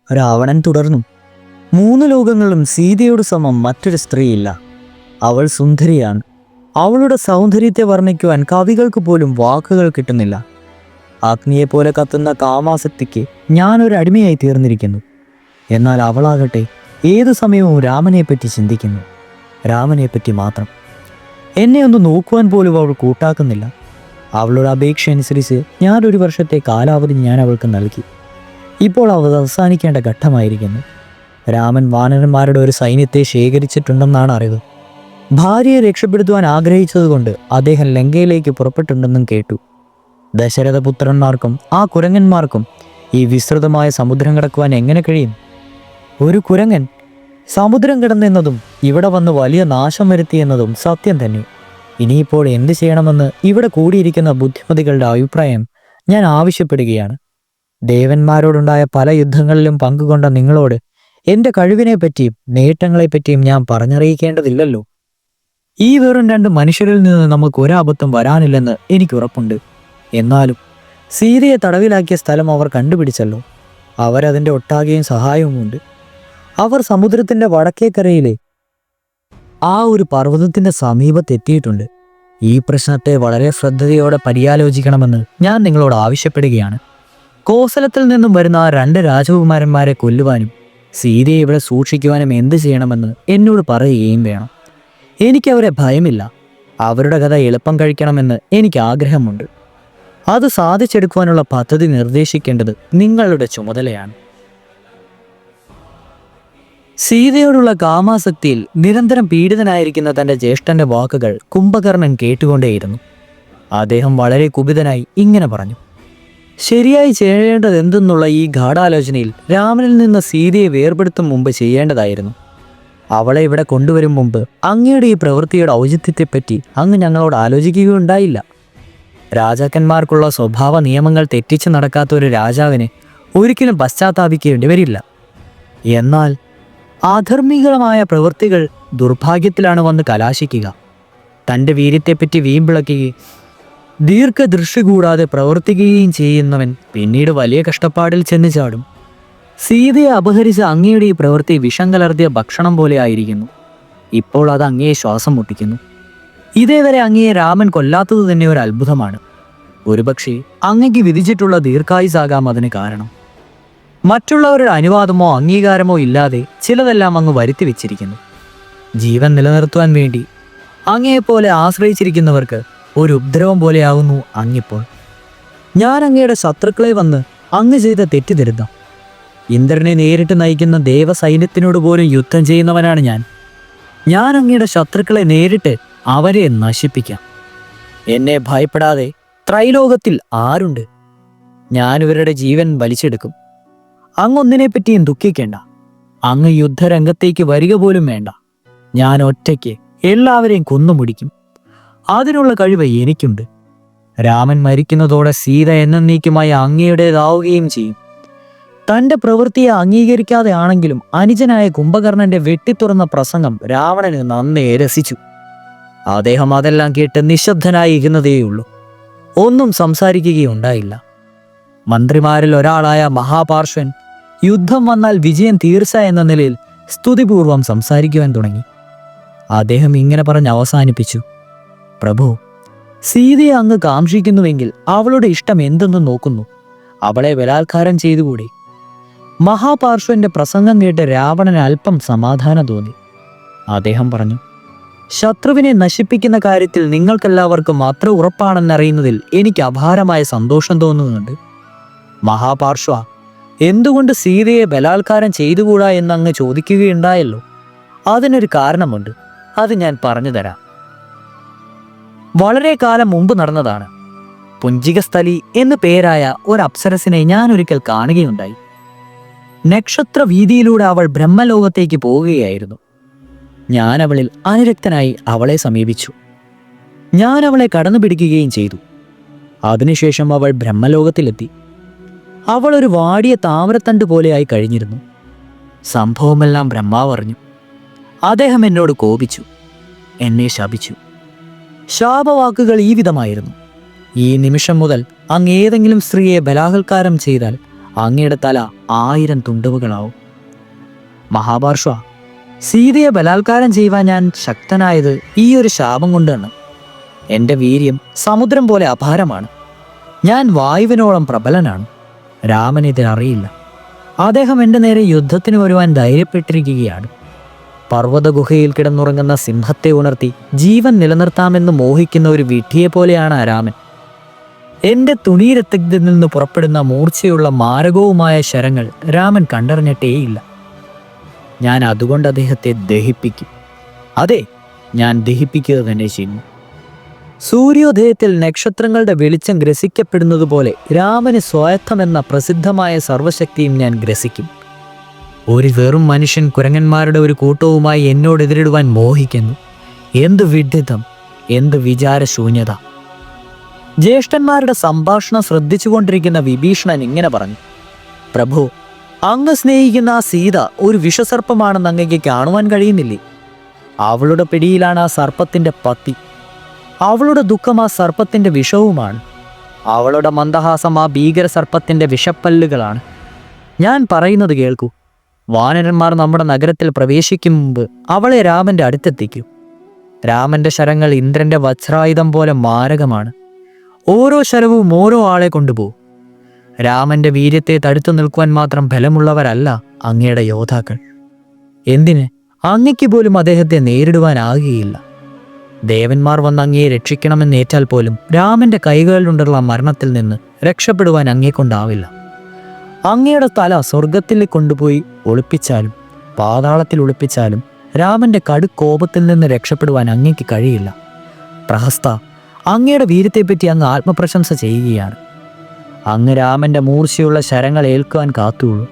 രാവണൻ തുടർന്നു. 3 ലോകങ്ങളിലും സീതയോട് സമം മറ്റൊരു സ്ത്രീയില്ല. അവൾ സുന്ദരിയാണ്. അവളുടെ സൗന്ദര്യത്തെ വർണ്ണിക്കുവാൻ കവികൾക്ക് പോലും വാക്കുകൾ കിട്ടുന്നില്ല. അഗ്നിയെപ്പോലെ കത്തുന്ന കാമാസക്തിക്ക് ഞാനൊരു അടിമയായി തീർന്നിരിക്കുന്നു. എന്നാൽ അവളാകട്ടെ ഏതു സമയവും രാമനെപ്പറ്റി ചിന്തിക്കുന്നു. രാമനെപ്പറ്റി മാത്രം. എന്നെ ഒന്ന് നോക്കുവാൻ പോലും അവൾ കൂട്ടാക്കുന്നില്ല. അവളുടെ അപേക്ഷ അനുസരിച്ച് ഞാൻ 1 വർഷത്തെ കാലാവധി ഞാൻ അവൾക്ക് നൽകി. ഇപ്പോൾ അവ അവസാനിക്കേണ്ട ഘട്ടമായിരിക്കുന്നു. രാമൻ വാനരന്മാരുടെ ഒരു സൈന്യത്തെ ശേഖരിച്ചിട്ടുണ്ടെന്നാണ് അറിവ്. ഭാര്യയെ രക്ഷപ്പെടുത്തുവാൻ ആഗ്രഹിച്ചതുകൊണ്ട് അദ്ദേഹം ലങ്കയിലേക്ക് പുറപ്പെട്ടുണ്ടെന്നും കേട്ടു. ദശരഥപുത്രന്മാർക്കും ആ കുരങ്ങന്മാർക്കും ഈ വിസ്തൃതമായ സമുദ്രം കടക്കുവാൻ എങ്ങനെ കഴിയും? ഒരു കുരങ്ങൻ സമുദ്രം കിടന്നെന്നതും ഇവിടെ വന്ന് വലിയ നാശം വരുത്തിയെന്നതും സത്യം തന്നെ. ഇനിയിപ്പോൾ എന്ത് ചെയ്യണമെന്ന് ഇവിടെ കൂടിയിരിക്കുന്ന ബുദ്ധിമതികളുടെ അഭിപ്രായം ഞാൻ ആവശ്യപ്പെടുകയാണ്. ദേവന്മാരോടുണ്ടായ പല യുദ്ധങ്ങളിലും പങ്കുകൊണ്ട നിങ്ങളോട് എൻ്റെ കഴിവിനെപ്പറ്റിയും നേട്ടങ്ങളെപ്പറ്റിയും ഞാൻ പറഞ്ഞറിയിക്കേണ്ടതില്ലല്ലോ. ഈ വെറും 2 മനുഷ്യരിൽ നിന്ന് നമുക്ക് ഒരബദ്ധം വരാനില്ലെന്ന് എനിക്കുറപ്പുണ്ട്. എന്നാലും സീതയെ തടവിലാക്കിയ സ്ഥലം അവർ കണ്ടുപിടിച്ചല്ലോ. അവരതിൻ്റെ ഒട്ടാകെയും സഹായവുമുണ്ട്. അവർ സമുദ്രത്തിൻ്റെ വടക്കേക്കരയിലെ ആ ഒരു പർവ്വതത്തിൻ്റെ സമീപത്തെത്തിയിട്ടുണ്ട്. ഈ പ്രശ്നത്തെ വളരെ ശ്രദ്ധയോടെ പര്യാലോചിക്കണമെന്ന് ഞാൻ നിങ്ങളോട് ആവശ്യപ്പെടുകയാണ്. കോസലത്തിൽ നിന്നും വരുന്ന ആ 2 രാജകുമാരന്മാരെ കൊല്ലുവാനും സീതയെ ഇവിടെ സൂക്ഷിക്കുവാനും എന്ത് ചെയ്യണമെന്ന് എന്നോട് പറയുകയും വേണം. എനിക്കവരെ ഭയമില്ല. അവരുടെ കഥ എളുപ്പം കഴിക്കണമെന്ന് എനിക്ക് ആഗ്രഹമുണ്ട്. അത് സാധിച്ചെടുക്കുവാനുള്ള പദ്ധതി നിർദ്ദേശിക്കേണ്ടത് നിങ്ങളുടെ ചുമതലയാണ്. സീതയോടുള്ള കാമാസക്തിയിൽ നിരന്തരം പീഡിതനായിരിക്കുന്ന തൻ്റെ ജ്യേഷ്ഠന്റെ വാക്കുകൾ കുംഭകർണൻ കേട്ടുകൊണ്ടേയിരുന്നു. അദ്ദേഹം വളരെ കുപിതനായി ഇങ്ങനെ പറഞ്ഞു. ശരിയായി ചെയ്യേണ്ടത് എന്തെന്നുള്ള ഈ ഗാഢാലോചനയിൽ രാമനിൽ നിന്ന് സീതയെ വേർപെടുത്തും മുമ്പ് ചെയ്യേണ്ടതായിരുന്നു. അവളെ ഇവിടെ കൊണ്ടുവരും മുമ്പ് അങ്ങയുടെ ഈ പ്രവൃത്തിയുടെ ഔചിത്യത്തെപ്പറ്റി അങ്ങ് ഞങ്ങളോട് ആലോചിക്കുകയുണ്ടായില്ല. രാജാക്കന്മാർക്കുള്ള സ്വഭാവ നിയമങ്ങൾ തെറ്റിച്ച് നടക്കാത്ത ഒരു രാജാവിന് ഒരിക്കലും പശ്ചാത്താപിക്കേണ്ടി വരില്ല. എന്നാൽ ആധർമ്മികമായ പ്രവൃത്തികൾ ദുർഭാഗ്യത്തിലാണ് വന്ന് കലാശിക്കുക. തൻ്റെ വീര്യത്തെപ്പറ്റി വീമ്പിളക്കുകയും ദീർഘദൃഷ്ടി കൂടാതെ പ്രവർത്തിക്കുകയും ചെയ്യുന്നവൻ പിന്നീട് വലിയ കഷ്ടപ്പാടിൽ ചെന്ന് ചാടും. സീതയെ അപഹരിച്ച അങ്ങയുടെ ഈ പ്രവൃത്തി വിഷം കലർത്തിയ ഭക്ഷണം പോലെ ആയിരിക്കുന്നു. ഇപ്പോൾ അത് അങ്ങയെ ശ്വാസം മുട്ടിക്കുന്നു. ഇതേവരെ അങ്ങയെ രാമൻ കൊല്ലാത്തത് തന്നെ ഒരു അത്ഭുതമാണ്. ഒരുപക്ഷെ അങ്ങയ്ക്ക് വിധിച്ചിട്ടുള്ള ദീർഘായുസാകാം അതിന് കാരണം. മറ്റുള്ളവരുടെ അനുവാദമോ അംഗീകാരമോ ഇല്ലാതെ ചിലതെല്ലാം അങ്ങ് വരുത്തി വെച്ചിരിക്കുന്നു. ജീവൻ നിലനിർത്തുവാൻ വേണ്ടി അങ്ങയെപ്പോലെ ആശ്രയിച്ചിരിക്കുന്നവർക്ക് ഒരു ഉപദ്രവം പോലെയാകുന്നു അങ്ങിപ്പോൾ. ഞാൻ അങ്ങയുടെ ശത്രുക്കളെ വന്ന് അങ്ങ് ചെയ്ത തെറ്റിദ്ധരുതാം. ഇന്ദ്രനെ നേരിട്ട് നയിക്കുന്ന ദേവസൈന്യത്തിനോട് പോലും യുദ്ധം ചെയ്യുന്നവനാണ് ഞാൻ. ഞാൻ അങ്ങയുടെ ശത്രുക്കളെ നേരിട്ട് അവരെ നശിപ്പിക്കാം. എന്നെ ഭയപ്പെടാതെ ത്രൈലോകത്തിൽ ആരുണ്ട്? ഞാൻ ഇവരുടെ ജീവൻ വലിച്ചെടുക്കും. അങ്ങൊന്നിനെപ്പറ്റിയും ദുഃഖിക്കേണ്ട. അങ്ങ് യുദ്ധരംഗത്തേക്ക് വരിക പോലും വേണ്ട. ഞാൻ ഒറ്റയ്ക്ക് എല്ലാവരെയും കൊന്നുമുടിക്കും. അതിനുള്ള കഴിവ് എനിക്കുണ്ട്. രാമൻ മരിക്കുന്നതോടെ സീത എന്നേക്കുമായി അങ്ങയുടേതാവുകയും ചെയ്യും. തൻ്റെ പ്രവൃത്തിയെ അംഗീകരിക്കാതെ ആണെങ്കിലും അനുജനായ കുംഭകർണന്റെ വെട്ടിത്തുറന്ന പ്രസംഗം രാവണന് നന്നേ രസിച്ചു. അദ്ദേഹം അതെല്ലാം കേട്ട് നിശബ്ദനായി ഇരുന്നതേയുള്ളൂ. ഒന്നും സംസാരിക്കുകയുണ്ടായില്ല. മന്ത്രിമാരിൽ ഒരാളായ മഹാപാർശ്വൻ യുദ്ധം വന്നാൽ വിജയം തീർച്ച എന്ന നിലയിൽ സ്തുതിപൂർവം സംസാരിക്കുവാൻ തുടങ്ങി. അദ്ദേഹം ഇങ്ങനെ പറഞ്ഞ് അവസാനിപ്പിച്ചു. പ്രഭു, സീതയെ അങ്ങ് കാക്ഷിക്കുന്നുവെങ്കിൽ അവളുടെ ഇഷ്ടം എന്തെന്ന് നോക്കുന്നു. അവളെ ബലാത്കാരം ചെയ്തുകൂടി. മഹാപാർശ്വന്റെ പ്രസംഗം കേട്ട് രാവണന് അല്പം സമാധാനം തോന്നി. അദ്ദേഹം പറഞ്ഞു, ശത്രുവിനെ നശിപ്പിക്കുന്ന കാര്യത്തിൽ നിങ്ങൾക്കെല്ലാവർക്കും അത്ര ഉറപ്പാണെന്നറിയുന്നതിൽ എനിക്ക് അപാരമായ സന്തോഷം തോന്നുന്നുണ്ട്. മഹാപാർശ്വ, എന്തുകൊണ്ട് സീതയെ ബലാത്കാരം ചെയ്തുകൂടാ എന്നങ്ങ് ചോദിക്കുകയുണ്ടായല്ലോ. അതിനൊരു കാരണമുണ്ട്. അത് ഞാൻ പറഞ്ഞു തരാം. വളരെ കാലം മുമ്പ് നടന്നതാണ്. പുഞ്ചികസ്ഥലി എന്നു പേരായ ഒരു അപ്സരസിനെ ഞാൻ ഒരിക്കൽ കാണുകയുണ്ടായി. നക്ഷത്ര വീതിയിലൂടെ അവൾ ബ്രഹ്മലോകത്തേക്ക് പോവുകയായിരുന്നു. ഞാൻ അവളിൽ അനുരക്തനായി അവളെ സമീപിച്ചു. ഞാൻ അവളെ കടന്നു പിടിക്കുകയും ചെയ്തു. അതിനുശേഷം അവൾ ബ്രഹ്മലോകത്തിലെത്തി. അവൾ ഒരു വാടിയ താമരത്തണ്ട് പോലെയായി കഴിഞ്ഞിരുന്നു. സംഭവമെല്ലാം ബ്രഹ്മാവ് അറിഞ്ഞു. അദ്ദേഹം എന്നോട് കോപിച്ചു, എന്നെ ശപിച്ചു. ശാപവാക്കുകൾ ഈ വിധമായിരുന്നു: ഈ നിമിഷം മുതൽ അങ്ങ് ഏതെങ്കിലും സ്ത്രീയെ ബലാത്കാരം ചെയ്താൽ അങ്ങയുടെ തല 1000 തുണ്ടുകളാവും. മഹാപാർഷ, സീതയെ ബലാത്കാരം ചെയ്യുവാൻ ഞാൻ ശക്തനായത് ഈ ഒരു ശാപം കൊണ്ടാണ്. എൻ്റെ വീര്യം സമുദ്രം പോലെ അപാരമാണ്. ഞാൻ വായുവിനോളം പ്രബലനാണ്. രാമൻ ഇതിനറിയില്ല. അദ്ദേഹം എൻ്റെ നേരെ യുദ്ധത്തിന് വരുവാൻ ധൈര്യപ്പെട്ടിരിക്കുകയാണ്. പർവ്വത ഗുഹയിൽ കിടന്നുറങ്ങുന്ന സിംഹത്തെ ഉണർത്തി ജീവൻ നിലനിർത്താമെന്ന് മോഹിക്കുന്ന ഒരു വിഡ്ഢിയെപ്പോലെയാണ് രാമൻ. എൻ്റെ തുണിയിരത്തിൽ നിന്ന് പുറപ്പെടുന്ന മൂർച്ചയുള്ള മാരകവുമായ ശരങ്ങൾ രാമൻ കണ്ടറിഞ്ഞിട്ടേയില്ല. ഞാൻ അതുകൊണ്ട് അദ്ദേഹത്തെ ദഹിപ്പിക്കും. അതെ, ഞാൻ ദഹിപ്പിക്കുക തന്നെ ചെയ്യുന്നു. സൂര്യോദയത്തിൽ നക്ഷത്രങ്ങളുടെ വെളിച്ചം ഗ്രസിക്കപ്പെടുന്നത് പോലെ രാമന് സ്വായത്തമെന്ന പ്രസിദ്ധമായ സർവശക്തിയും ഞാൻ ഗ്രസിക്കും. ഒരു വെറും മനുഷ്യൻ കുരങ്ങന്മാരുടെ ഒരു കൂട്ടവുമായി എന്നോട് എതിരിടുവാൻ മോഹിക്കുന്നു. എന്ത് വിഡ്ഢിത്തം, എന്ത് വിചാരശൂന്യത! ജ്യേഷ്ഠന്മാരുടെ സംഭാഷണം ശ്രദ്ധിച്ചുകൊണ്ടിരിക്കുന്ന വിഭീഷണൻ ഇങ്ങനെ പറഞ്ഞു: പ്രഭു, അങ്ങ് സ്നേഹിക്കുന്ന ആ സീത ഒരു വിഷസർപ്പമാണെന്ന് അങ്ങയ്ക്ക് കാണുവാൻ കഴിയുന്നില്ലേ? അവളുടെ പിടിയിലാണ് ആ സർപ്പത്തിൻ്റെ പത്തി. അവളുടെ ദുഃഖം ആ സർപ്പത്തിൻ്റെ വിഷവുമാണ്. അവളുടെ മന്ദഹാസം ആ ഭീകര സർപ്പത്തിൻ്റെ വിഷപ്പല്ലുകളാണ്. ഞാൻ പറയുന്നത് കേൾക്കൂ. വാനരന്മാർ നമ്മുടെ നഗരത്തിൽ പ്രവേശിക്കും മുമ്പ് അവളെ രാമൻ്റെ അടുത്തെത്തിക്കൂ. രാമൻ്റെ ശരങ്ങൾ ഇന്ദ്രൻ്റെ വജ്രായുധം പോലെ മാരകമാണ്. ഓരോ ശരവും ഓരോ ആളെ കൊണ്ടുപോകും. രാമൻ്റെ വീര്യത്തെ തടുത്തു നിൽക്കുവാൻ മാത്രം ബലമുള്ളവരല്ല അങ്ങയുടെ യോദ്ധാക്കൾ. എന്തിന്, അങ്ങയ്ക്ക് പോലും അദ്ദേഹത്തെ നേരിടുവാനാകുകയില്ല. ദേവന്മാർ വന്ന് അങ്ങയെ രക്ഷിക്കണമെന്നേറ്റാൽ പോലും രാമൻ്റെ കൈകളിലുണ്ടുള്ള മരണത്തിൽ നിന്ന് രക്ഷപ്പെടുവാൻ അങ്ങയെക്കൊണ്ടാവില്ല. അങ്ങയുടെ തല സ്വർഗത്തിൽ കൊണ്ടുപോയി ഒളിപ്പിച്ചാലും പാതാളത്തിൽ ഒളിപ്പിച്ചാലും രാമൻ്റെ കടുക്കോപത്തിൽ നിന്ന് രക്ഷപ്പെടുവാൻ അങ്ങയ്ക്ക് കഴിയില്ല. പ്രഹസ്ത, അങ്ങയുടെ വീര്യത്തെപ്പറ്റി അങ്ങ് ആത്മപ്രശംസ ചെയ്യുകയാണ്. അങ്ങ് രാമൻ്റെ മൂർച്ചയുള്ള ശരങ്ങൾ ഏൽക്കുവാൻ കാത്തുള്ളൂ.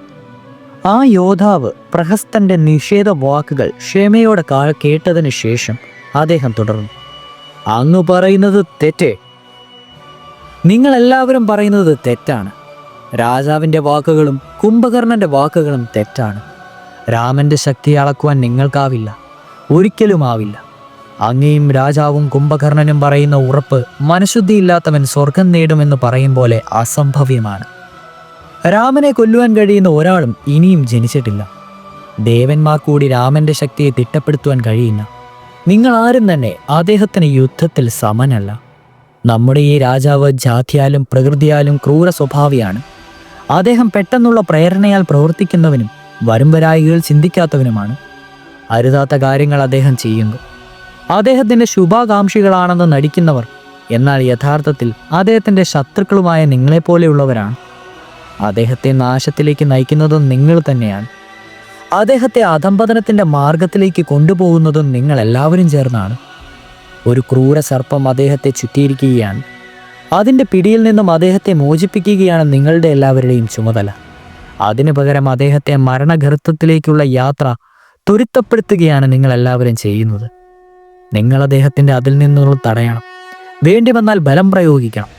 ആ യോദ്ധാവ് പ്രഹസ്തൻ്റെ നിഷേധ വാക്കുകൾ ക്ഷമയോടെ കേട്ടതിന് ശേഷം അദ്ദേഹം തുടർന്നു: അങ്ങ് പറയുന്നത് തെറ്റേ. നിങ്ങളെല്ലാവരും പറയുന്നത് തെറ്റാണ്. രാജാവിൻ്റെ വാക്കുകളും കുംഭകർണൻ്റെ വാക്കുകളും തെറ്റാണ്. രാമൻ്റെ ശക്തി അളക്കുവാൻ നിങ്ങൾക്കാവില്ല, ഒരിക്കലുമാവില്ല. അങ്ങയും രാജാവും കുംഭകർണനും പറയുന്ന ഉറപ്പ് മനഃശുദ്ധിയില്ലാത്തവൻ സ്വർഗം നേടുമെന്ന് പറയും പോലെ അസംഭവ്യമാണ്. രാമനെ കൊല്ലുവാൻ കഴിയുന്ന ഒരാളും ഇനിയും ജനിച്ചിട്ടില്ല. ദേവന്മാർ കൂടി രാമൻ്റെ ശക്തിയെ തിട്ടപ്പെടുത്തുവാൻ കഴിയില്ല. നിങ്ങൾ ആരും തന്നെ അദ്ദേഹത്തിന് യുദ്ധത്തിൽ സമനല്ല. നമ്മുടെ ഈ രാജാവ് ജാതിയാലും പ്രകൃതിയാലും ക്രൂര സ്വഭാവിയാണ്. അദ്ദേഹം പെട്ടെന്നുള്ള പ്രേരണയാൽ പ്രവർത്തിക്കുന്നവനും വരുംവരായികൾ ചിന്തിക്കാത്തവനുമാണ്. അരുതാത്ത കാര്യങ്ങൾ അദ്ദേഹം ചെയ്യുന്നു. അദ്ദേഹത്തിൻ്റെ ശുഭാകാംക്ഷികളാണെന്ന് നടിക്കുന്നവർ എന്നാൽ യഥാർത്ഥത്തിൽ അദ്ദേഹത്തിൻ്റെ ശത്രുക്കളുമായ നിങ്ങളെപ്പോലെയുള്ളവരാണ്. അദ്ദേഹത്തെ നാശത്തിലേക്ക് നയിക്കുന്നതും നിങ്ങൾ തന്നെയാണ്. അദ്ദേഹത്തെ അധംപതനത്തിൻ്റെ മാർഗത്തിലേക്ക് കൊണ്ടുപോകുന്നതും നിങ്ങളെല്ലാവരും ചേർന്നാണ്. ഒരു ക്രൂര സർപ്പം അദ്ദേഹത്തെ ചുറ്റിയിരിക്കുകയാണ്. അതിൻ്റെ പിടിയിൽ നിന്നും അദ്ദേഹത്തെ മോചിപ്പിക്കുകയാണ് നിങ്ങളുടെ എല്ലാവരുടെയും ചുമതല. അതിനു പകരം അദ്ദേഹത്തെ മരണഗർത്തത്തിലേക്കുള്ള യാത്ര ത്വരിതപ്പെടുത്തുകയാണ് നിങ്ങളെല്ലാവരും ചെയ്യുന്നത്. നിങ്ങൾ അദ്ദേഹത്തിൻ്റെ അതിൽ നിന്നുള്ള തടയണം. വേണ്ടി വന്നാൽ ബലം പ്രയോഗിക്കണം.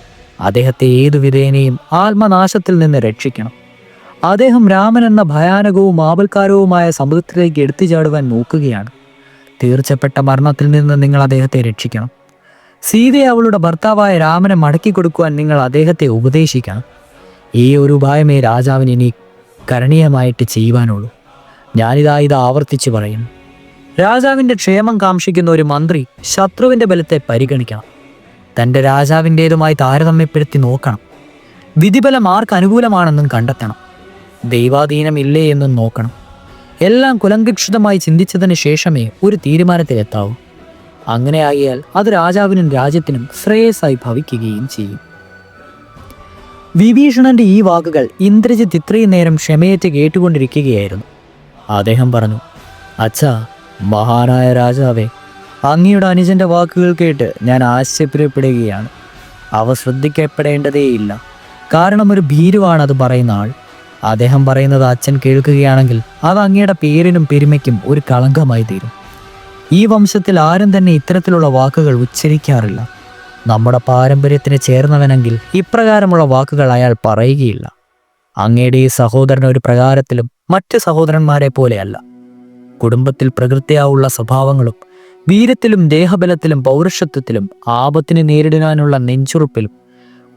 അദ്ദേഹത്തെ ഏതു വിധേനയും ആത്മനാശത്തിൽ നിന്ന് രക്ഷിക്കണം. അദ്ദേഹം രാമൻ എന്ന ഭയാനകവും ആപൽക്കാരവുമായ സമുദ്രത്തിലേക്ക് എടുത്തു ചാടുവാൻ നോക്കുകയാണ്. തീർച്ചപ്പെട്ട മരണത്തിൽ നിന്ന് നിങ്ങൾ അദ്ദേഹത്തെ രക്ഷിക്കണം. സീതയെ അവളുടെ ഭർത്താവായ രാമനെ മടക്കി കൊടുക്കുവാൻ നിങ്ങൾ അദ്ദേഹത്തെ ഉപദേശിക്കണം. ഈ ഒരു ഉപായമേ രാജാവിന് ഇനി കരണീയമായിട്ട് ചെയ്യുവാനുള്ളൂ. ഇത് ആവർത്തിച്ച് പറയുന്നു. രാജാവിൻ്റെ ക്ഷേമം കാംക്ഷിക്കുന്ന ഒരു മന്ത്രി ശത്രുവിൻ്റെ ബലത്തെ പരിഗണിക്കണം. തൻ്റെ രാജാവിൻ്റേതുമായി താരതമ്യപ്പെടുത്തി നോക്കണം. വിധിബലം ആർക്ക് അനുകൂലമാണെന്നും കണ്ടെത്തണം. ദൈവാധീനമില്ലേ എന്നും നോക്കണം. എല്ലാം കുലങ്കക്ഷിതമായി ചിന്തിച്ചതിന് ശേഷമേ ഒരു തീരുമാനത്തിലെത്താവൂ. അങ്ങനെ ആകിയാൽ അത് രാജാവിനും രാജ്യത്തിനും ശ്രേയസ്സായി ഭവിക്കുകയും ചെയ്യും. വിഭീഷണന്റെ ഈ വാക്കുകൾ ഇന്ദ്രജിത്ത് ഇത്രയും നേരം ക്ഷമയേറ്റ് കേട്ടുകൊണ്ടിരിക്കുകയായിരുന്നു. അദ്ദേഹം പറഞ്ഞു: അച്ഛാ, മഹാനായ രാജാവേ, അങ്ങയുടെ അനുജന്റെ വാക്കുകൾ കേട്ട് ഞാൻ ആശ്ചര്യപ്പെടുകയാണ്. അവ ശ്രദ്ധിക്കപ്പെടേണ്ടതേയില്ല. കാരണം ഒരു ഭീരുവാണ് അത് പറയുന്ന ആൾ. അദ്ദേഹം പറയുന്നത് അച്ഛൻ കേൾക്കുകയാണെങ്കിൽ അത് അങ്ങയുടെ പേരിനും പെരുമയ്ക്കും ഒരു കളങ്കമായി തീരും. ഈ വംശത്തിൽ ആരും തന്നെ ഇത്തരത്തിലുള്ള വാക്കുകൾ ഉച്ചരിക്കാറില്ല. നമ്മുടെ പാരമ്പര്യത്തിന് ചേർന്നവനെങ്കിൽ ഇപ്രകാരമുള്ള വാക്കുകൾ അയാൾ പറയുകയില്ല. അങ്ങയുടെ ഈ സഹോദരൻ ഒരു പ്രകാരത്തിലും മറ്റ് സഹോദരന്മാരെ പോലെയല്ല. കുടുംബത്തിൽ പ്രകൃത്യാവുള്ള സ്വഭാവങ്ങളും വീര്യത്തിലും ദേഹബലത്തിലും പൗരുഷത്വത്തിലും ആപത്തിനെ നേരിടാനുള്ള നെഞ്ചുറുപ്പിലും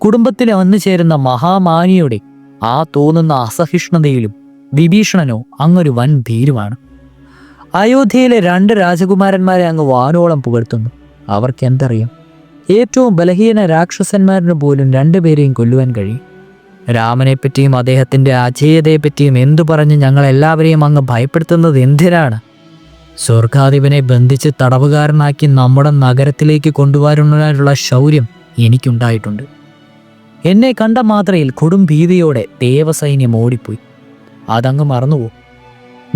കുടുംബത്തിൽ വന്നു ചേരുന്ന മഹാമാനിയുടെ ആ തോന്നുന്ന അസഹിഷ്ണുതയിലും വിഭീഷണനോ അങ്ങൊരു വൻ ഭീരുവാണ്. അയോധ്യയിലെ 2 രാജകുമാരന്മാരെ അങ്ങ് വാനോളം പുകഴ്ത്തുന്നു. അവർക്ക് എന്തറിയാം, ഏറ്റവും ബലഹീന രാക്ഷസന്മാരിന് പോലും 2 പേരെയും കൊല്ലുവാൻ കഴിയും. രാമനെപ്പറ്റിയും അദ്ദേഹത്തിൻ്റെ അജേയതയെപ്പറ്റിയും എന്തു പറഞ്ഞ് ഞങ്ങളെല്ലാവരെയും അങ്ങ് ഭയപ്പെടുത്തുന്നത് എന്തിനാണ്? സ്വർഗാധിപനെ ബന്ധിച്ച് തടവുകാരനാക്കി നമ്മുടെ നഗരത്തിലേക്ക് കൊണ്ടുവരുന്നതിനുള്ള ശൗര്യം എനിക്കുണ്ടായിട്ടുണ്ട്. എന്നെ കണ്ട മാത്രയിൽ കൊടും ഭീതിയോടെ ദേവസൈന്യം ഓടിപ്പോയി. അതങ്ങ് മറന്നുപോ.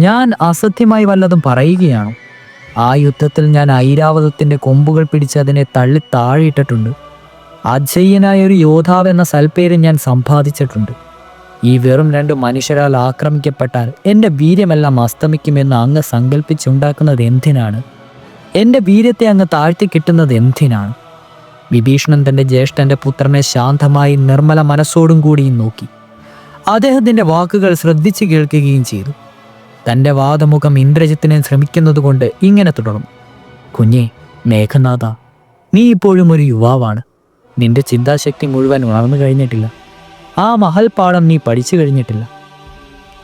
ഞാൻ അസത്യമായി വല്ലതും പറയുകയാണോ? ആ യുദ്ധത്തിൽ ഞാൻ ഐരാവതത്തിൻ്റെ കൊമ്പുകൾ പിടിച്ച് അതിനെ തള്ളി താഴെയിട്ടിട്ടുണ്ട്. അജയ്യനായ ഒരു യോദ്ധാവ് എന്ന സൽപ്പേര് ഞാൻ സമ്പാദിച്ചിട്ടുണ്ട്. ഈ വെറും 2 മനുഷ്യരാൽ ആക്രമിക്കപ്പെട്ടാൽ എൻ്റെ വീര്യമെല്ലാം അസ്തമിക്കുമെന്ന് അങ്ങ് സങ്കല്പിച്ചുണ്ടാക്കുന്നത് എന്തിനാണ്? എൻ്റെ വീര്യത്തെ അങ്ങ് താഴ്ത്തി കിട്ടുന്നത് എന്തിനാണ്? വിഭീഷണൻ തൻ്റെ ജ്യേഷ്ഠൻ്റെ പുത്രനെ ശാന്തമായി നിർമ്മല മനസ്സോടും കൂടിയും നോക്കി. അദ്ദേഹത്തിൻ്റെ വാക്കുകൾ ശ്രദ്ധിച്ചു കേൾക്കുകയും ചെയ്തു. തൻ്റെ വാദമുഖം ഇന്ദ്രജിത്തിനെ ശ്രമിക്കുന്നത് കൊണ്ട് ഇങ്ങനെ തുടർന്നു. കുഞ്ഞേ മേഘനാഥ, നീ ഇപ്പോഴും ഒരു യുവാവാണ്. നിന്റെ ചിന്താശക്തി മുഴുവൻ ഉണർന്നു കഴിഞ്ഞിട്ടില്ല. ആ മഹൽപാഠം നീ പഠിച്ചു കഴിഞ്ഞിട്ടില്ല.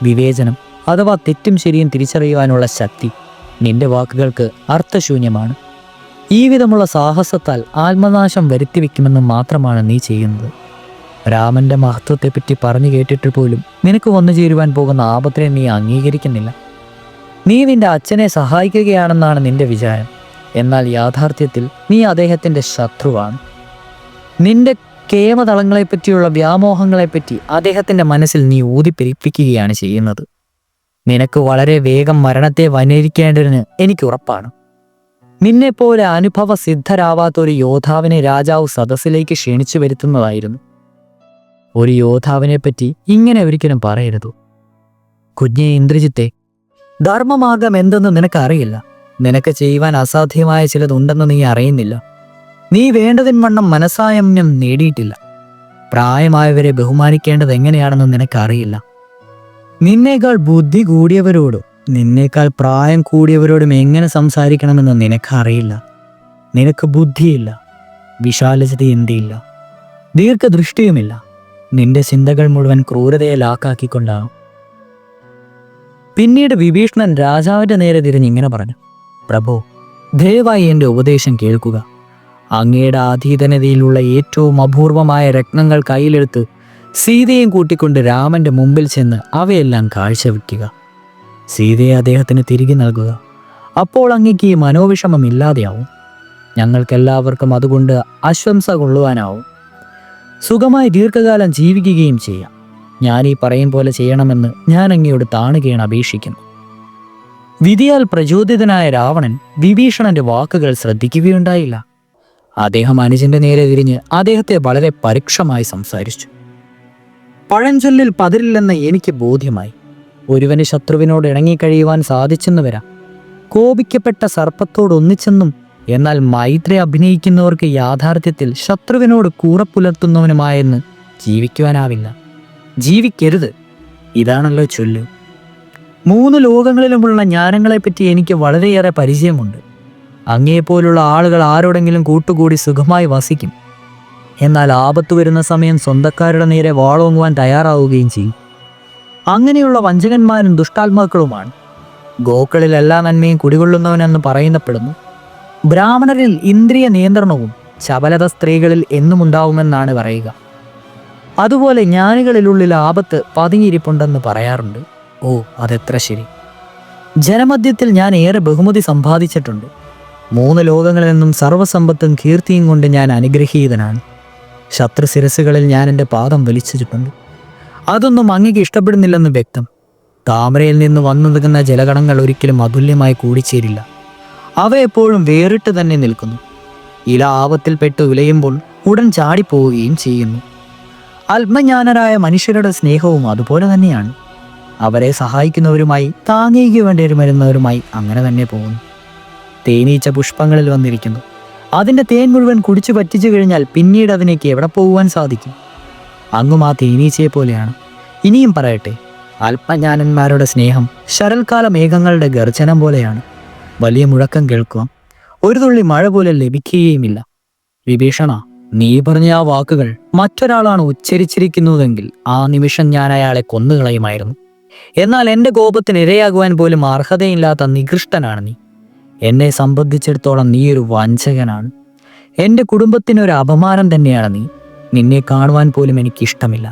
വിവേചനം അഥവാ തെറ്റും ശരിയും തിരിച്ചറിയുവാനുള്ള ശക്തി നിന്റെ വാക്കുകൾക്ക് അർത്ഥശൂന്യമാണ്. ഈ വിധമുള്ള സാഹസത്താൽ ആത്മനാശം വരുത്തിവെക്കുമെന്ന് മാത്രമാണ് നീ ചെയ്യുന്നത്. രാമന്റെ മഹത്വത്തെപ്പറ്റി പറഞ്ഞു കേട്ടിട്ട് പോലും നിനക്ക് വന്നു ചേരുവാൻ പോകുന്ന ആപത്തിനെ നീ അംഗീകരിക്കുന്നില്ല. നീ നിന്റെ അച്ഛനെ സഹായിക്കുകയാണെന്നാണ് നിന്റെ വിചാരം. എന്നാൽ യാഥാർത്ഥ്യത്തിൽ നീ അദ്ദേഹത്തിൻ്റെ ശത്രുവാണ്. നിന്റെ കേമതളങ്ങളെപ്പറ്റിയുള്ള വ്യാമോഹങ്ങളെപ്പറ്റി അദ്ദേഹത്തിൻ്റെ മനസ്സിൽ നീ ഊതിപ്പെരിപ്പിക്കുകയാണ് ചെയ്യുന്നത്. നിനക്ക് വളരെ വേഗം മരണത്തെ വനരിക്കേണ്ടതിന് എനിക്ക് ഉറപ്പാണ്. നിന്നെപ്പോലെ അനുഭവസിദ്ധരാവാത്ത ഒരു യോദ്ധാവിനെ രാജാവ് സദസ്സിലേക്ക് ക്ഷണിച്ചു വരുത്തുന്നതായിരുന്നു. ഒരു യോദ്ധാവിനെ പറ്റി ഇങ്ങനെ ഒരിക്കലും പറയരുത്. കുഞ്ഞെ ഇന്ദ്രജിത്തെ, ധർമ്മമാർഗം എന്തെന്ന് നിനക്കറിയില്ല. നിനക്ക് ചെയ്യുവാൻ അസാധ്യമായ ചിലതുണ്ടെന്ന് നീ അറിയുന്നില്ല. നീ വേണ്ടതിൻവണ്ണം മനസ്സായമ്യം നേടിയിട്ടില്ല. പ്രായമായവരെ ബഹുമാനിക്കേണ്ടത് എങ്ങനെയാണെന്ന് നിനക്കറിയില്ല. നിന്നേക്കാൾ ബുദ്ധി കൂടിയവരോടും നിന്നേക്കാൾ പ്രായം കൂടിയവരോടും എങ്ങനെ സംസാരിക്കണമെന്ന് നിനക്കറിയില്ല. നിനക്ക് ബുദ്ധിയില്ല, വിശാലചിന്തയില്ല, ദീർഘദൃഷ്ടിയുമില്ല. നിന്റെ ചിന്തകൾ മുഴുവൻ ക്രൂരതയെ ലാക്കാക്കിക്കൊണ്ടാണ്. പിന്നീട് വിഭീഷണൻ രാജാവിൻ്റെ നേരെ തിരിഞ്ഞിങ്ങനെ പറഞ്ഞു. പ്രഭോ, ദയവായി എൻ്റെ ഉപദേശം കേൾക്കുക. അങ്ങയുടെ ആധീതനതയിലുള്ള ഏറ്റവും അപൂർവമായ രത്നങ്ങൾ കയ്യിലെടുത്ത് സീതയും കൂട്ടിക്കൊണ്ട് രാമൻ്റെ മുമ്പിൽ ചെന്ന് അവയെല്ലാം കാഴ്ചവെക്കുക. സീതയെ അദ്ദേഹത്തിന് തിരികെ നൽകുക. അപ്പോൾ അങ്ങേക്ക് ഈ മനോവിഷമം ഇല്ലാതെയാവും. ഞങ്ങൾക്കെല്ലാവർക്കും അതുകൊണ്ട് ആശംസ കൊള്ളുവാനാവും. സുഖമായി ദീർഘകാലം ജീവിക്കുകയും ചെയ്യാം. ഞാൻ ഈ പറയും പോലെ ചെയ്യണമെന്ന് ഞാൻ അങ്ങയോട് താണുകയാണ് അപേക്ഷിക്കുന്നു. വിധിയാൽ പ്രചോദിതനായ രാവണൻ വിഭീഷണന്റെ വാക്കുകൾ ശ്രദ്ധിക്കുകയുണ്ടായില്ല. അദ്ദേഹം അനുജന്റെ നേരെ തിരിഞ്ഞ് അദ്ദേഹത്തെ വളരെ പരുക്ഷമായി സംസാരിച്ചു. പഴഞ്ചൊല്ലിൽ പതിരില്ലെന്ന് എനിക്ക് ബോധ്യമായി. ഒരുവന് ശത്രുവിനോട് ഇണങ്ങിക്കഴിയുവാൻ സാധിച്ചെന്ന് വരാം. കോപിക്കപ്പെട്ട സർപ്പത്തോടൊന്നിച്ചെന്നും എന്നാൽ മൈത്രി അഭിനയിക്കുന്നവർക്ക് യാഥാർത്ഥ്യത്തിൽ ശത്രുവിനോട് കൂറ പുലർത്തുന്നവനുമായെന്ന് ജീവിക്കുവാനാവില്ല. ജീവിക്കരുത്, ഇതാണല്ലോ ചൊല്ല്. 3 ലോകങ്ങളിലുമുള്ള ജ്ഞാനങ്ങളെപ്പറ്റി എനിക്ക് വളരെയേറെ പരിചയമുണ്ട്. അങ്ങയെപ്പോലുള്ള ആളുകൾ ആരോടെങ്കിലും കൂട്ടുകൂടി സുഖമായി വസിക്കും. എന്നാൽ ആപത്ത് വരുന്ന സമയം സ്വന്തക്കാരുടെ നേരെ വാളോങ്ങുവാൻ തയ്യാറാവുകയും ചെയ്യും. അങ്ങനെയുള്ള വഞ്ചകന്മാരും ദുഷ്ടാത്മാക്കളുമാണ്. ഗോക്കളിൽ എല്ലാ നന്മയും കുടികൊള്ളുന്നവനെന്ന് പറയുന്നപ്പെടുന്നു. ബ്രാഹ്മണരിൽ ഇന്ദ്രിയ നിയന്ത്രണവും ചപലത സ്ത്രീകളിൽ എന്നുമുണ്ടാവുമെന്നാണ് പറയുക. അതുപോലെ ജ്ഞാനികളിലുള്ളിൽ ആപത്ത് പതുങ്ങിയിരിപ്പുണ്ടെന്ന് പറയാറുണ്ട്. ഓ, അതെത്ര ശരി. ജനമധ്യത്തിൽ ഞാൻ ഏറെ ബഹുമതി സമ്പാദിച്ചിട്ടുണ്ട്. 3 ലോകങ്ങളിൽ നിന്നും സർവ്വസമ്പത്തും കീർത്തിയും കൊണ്ട് ഞാൻ അനുഗ്രഹീതനാണ്. ശത്രുശിരസുകളിൽ ഞാൻ എൻ്റെ പാദം വലിച്ചിട്ടുണ്ട്. അതൊന്നും അങ്ങേക്ക് ഇഷ്ടപ്പെടുന്നില്ലെന്ന് വ്യക്തം. താമരയിൽ നിന്ന് വന്നൊതുങ്ങുന്ന ജലകണങ്ങൾ ഒരിക്കലും അതുല്യമായി കൂടിച്ചേരില്ല. അവ എപ്പോഴും വേറിട്ട് തന്നെ നിൽക്കുന്നു. ഇല ആപത്തിൽപ്പെട്ട് ഉലയുമ്പോൾ ഉടൻ ചാടിപ്പോവുകയും ചെയ്യുന്നു. ആത്മജ്ഞാനരായ മനുഷ്യരുടെ സ്നേഹവും അതുപോലെ തന്നെയാണ്. അവരെ സഹായിക്കുന്നവരുമായി താങ്ങേക്ക് വേണ്ടി വരുന്നവരുമായി അങ്ങനെ തന്നെ പോകുന്നു. തേനീച്ച പുഷ്പങ്ങളിൽ വന്നിരിക്കുന്നു. അതിൻ്റെ തേൻ മുഴുവൻ കുടിച്ചു പറ്റിച്ചു കഴിഞ്ഞാൽ പിന്നീട് അതിനേക്ക് എവിടെ പോകുവാൻ സാധിക്കും? അങ്ങും ആ തേനീച്ചയെ പോലെയാണ്. ഇനിയും പറയട്ടെ, ആത്മജ്ഞാനന്മാരുടെ സ്നേഹം ശരൽക്കാല മേഘങ്ങളുടെ ഗർജനം പോലെയാണ്. വലിയ മുഴക്കം കേൾക്കുക, ഒരു തുള്ളി മഴ പോലെ ലഭിക്കുകയുമില്ല. വിഭീഷണ, നീ പറഞ്ഞ ആ വാക്കുകൾ മറ്റൊരാളാണ് ഉച്ചരിച്ചിരിക്കുന്നതെങ്കിൽ ആ നിമിഷം ഞാൻ അയാളെ കൊന്നുകളയുമായിരുന്നു. എന്നാൽ എൻ്റെ കോപത്തിന് ഇരയാകുവാൻ പോലും അർഹതയില്ലാത്ത നികൃഷ്ടനാണ് നീ. എന്നെ സംബന്ധിച്ചിടത്തോളം നീ ഒരു വഞ്ചകനാണ്. എൻ്റെ കുടുംബത്തിനൊരു അപമാനം തന്നെയാണ് നീ. നിന്നെ കാണുവാൻ പോലും എനിക്കിഷ്ടമില്ല.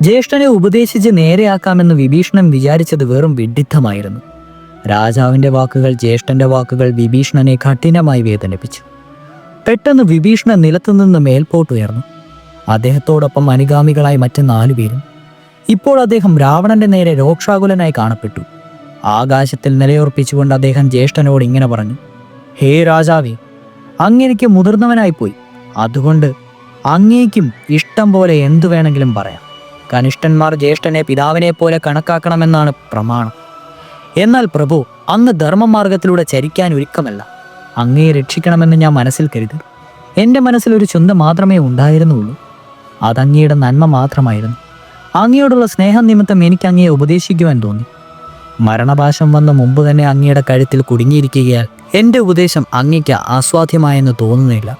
ജ്യേഷ്ഠനെ ഉപദേശിച്ച് നേരെയാക്കാമെന്ന് വിഭീഷണൻ വിചാരിച്ചത് വെറും വിഡ്ഢിത്തമായിരുന്നു. രാജാവിൻ്റെ വാക്കുകൾ, ജ്യേഷ്ഠന്റെ വാക്കുകൾ വിഭീഷണനെ കഠിനമായി വേദനിപ്പിച്ചു. പെട്ടെന്ന് വിഭീഷണൻ നിലത്തുനിന്ന് മേൽപോട്ടുയർന്നു. അദ്ദേഹത്തോടൊപ്പം അനുഗാമികളായി മറ്റ് 4 പേരും. ഇപ്പോൾ അദ്ദേഹം രാവണന്റെ നേരെ രോക്ഷാകുലനായി കാണപ്പെട്ടു. ആകാശത്തിൽ നിലയുറപ്പിച്ചുകൊണ്ട് അദ്ദേഹം ജ്യേഷ്ഠനോട് ഇങ്ങനെ പറഞ്ഞു: ഹേ രാജാവേ, അങ്ങേക്ക് മുതിർന്നവനായിപ്പോയി. അതുകൊണ്ട് അങ്ങേക്കും ഇഷ്ടം പോലെ എന്തു വേണമെങ്കിലും പറയാം. കനിഷ്ഠന്മാർ ജ്യേഷ്ഠനെ പിതാവിനെ പോലെ കണക്കാക്കണമെന്നാണ് പ്രമാണം. എന്നാൽ പ്രഭു, അങ്ങ് ധർമ്മമാർഗത്തിലൂടെ ചരിക്കാൻ ഒരുക്കമല്ല. അങ്ങയെ രക്ഷിക്കണമെന്ന് ഞാൻ മനസ്സിൽ കരുതി. എൻ്റെ മനസ്സിലൊരു ചിന്ത മാത്രമേ ഉണ്ടായിരുന്നുള്ളൂ. അതങ്ങയുടെ നന്മ മാത്രമായിരുന്നു. അങ്ങയോടുള്ള സ്നേഹം നിമിത്തം എനിക്ക് അങ്ങയെ ഉപദേശിക്കുവാൻ തോന്നി. മരണപാശം വന്ന മുമ്പ് തന്നെ അങ്ങയുടെ കഴുത്തിൽ കുടുങ്ങിയിരിക്കുകയാൽ എൻ്റെ ഉപദേശം അങ്ങയ്ക്ക് ആസ്വാദ്യമായെന്ന് തോന്നുന്നില്ല.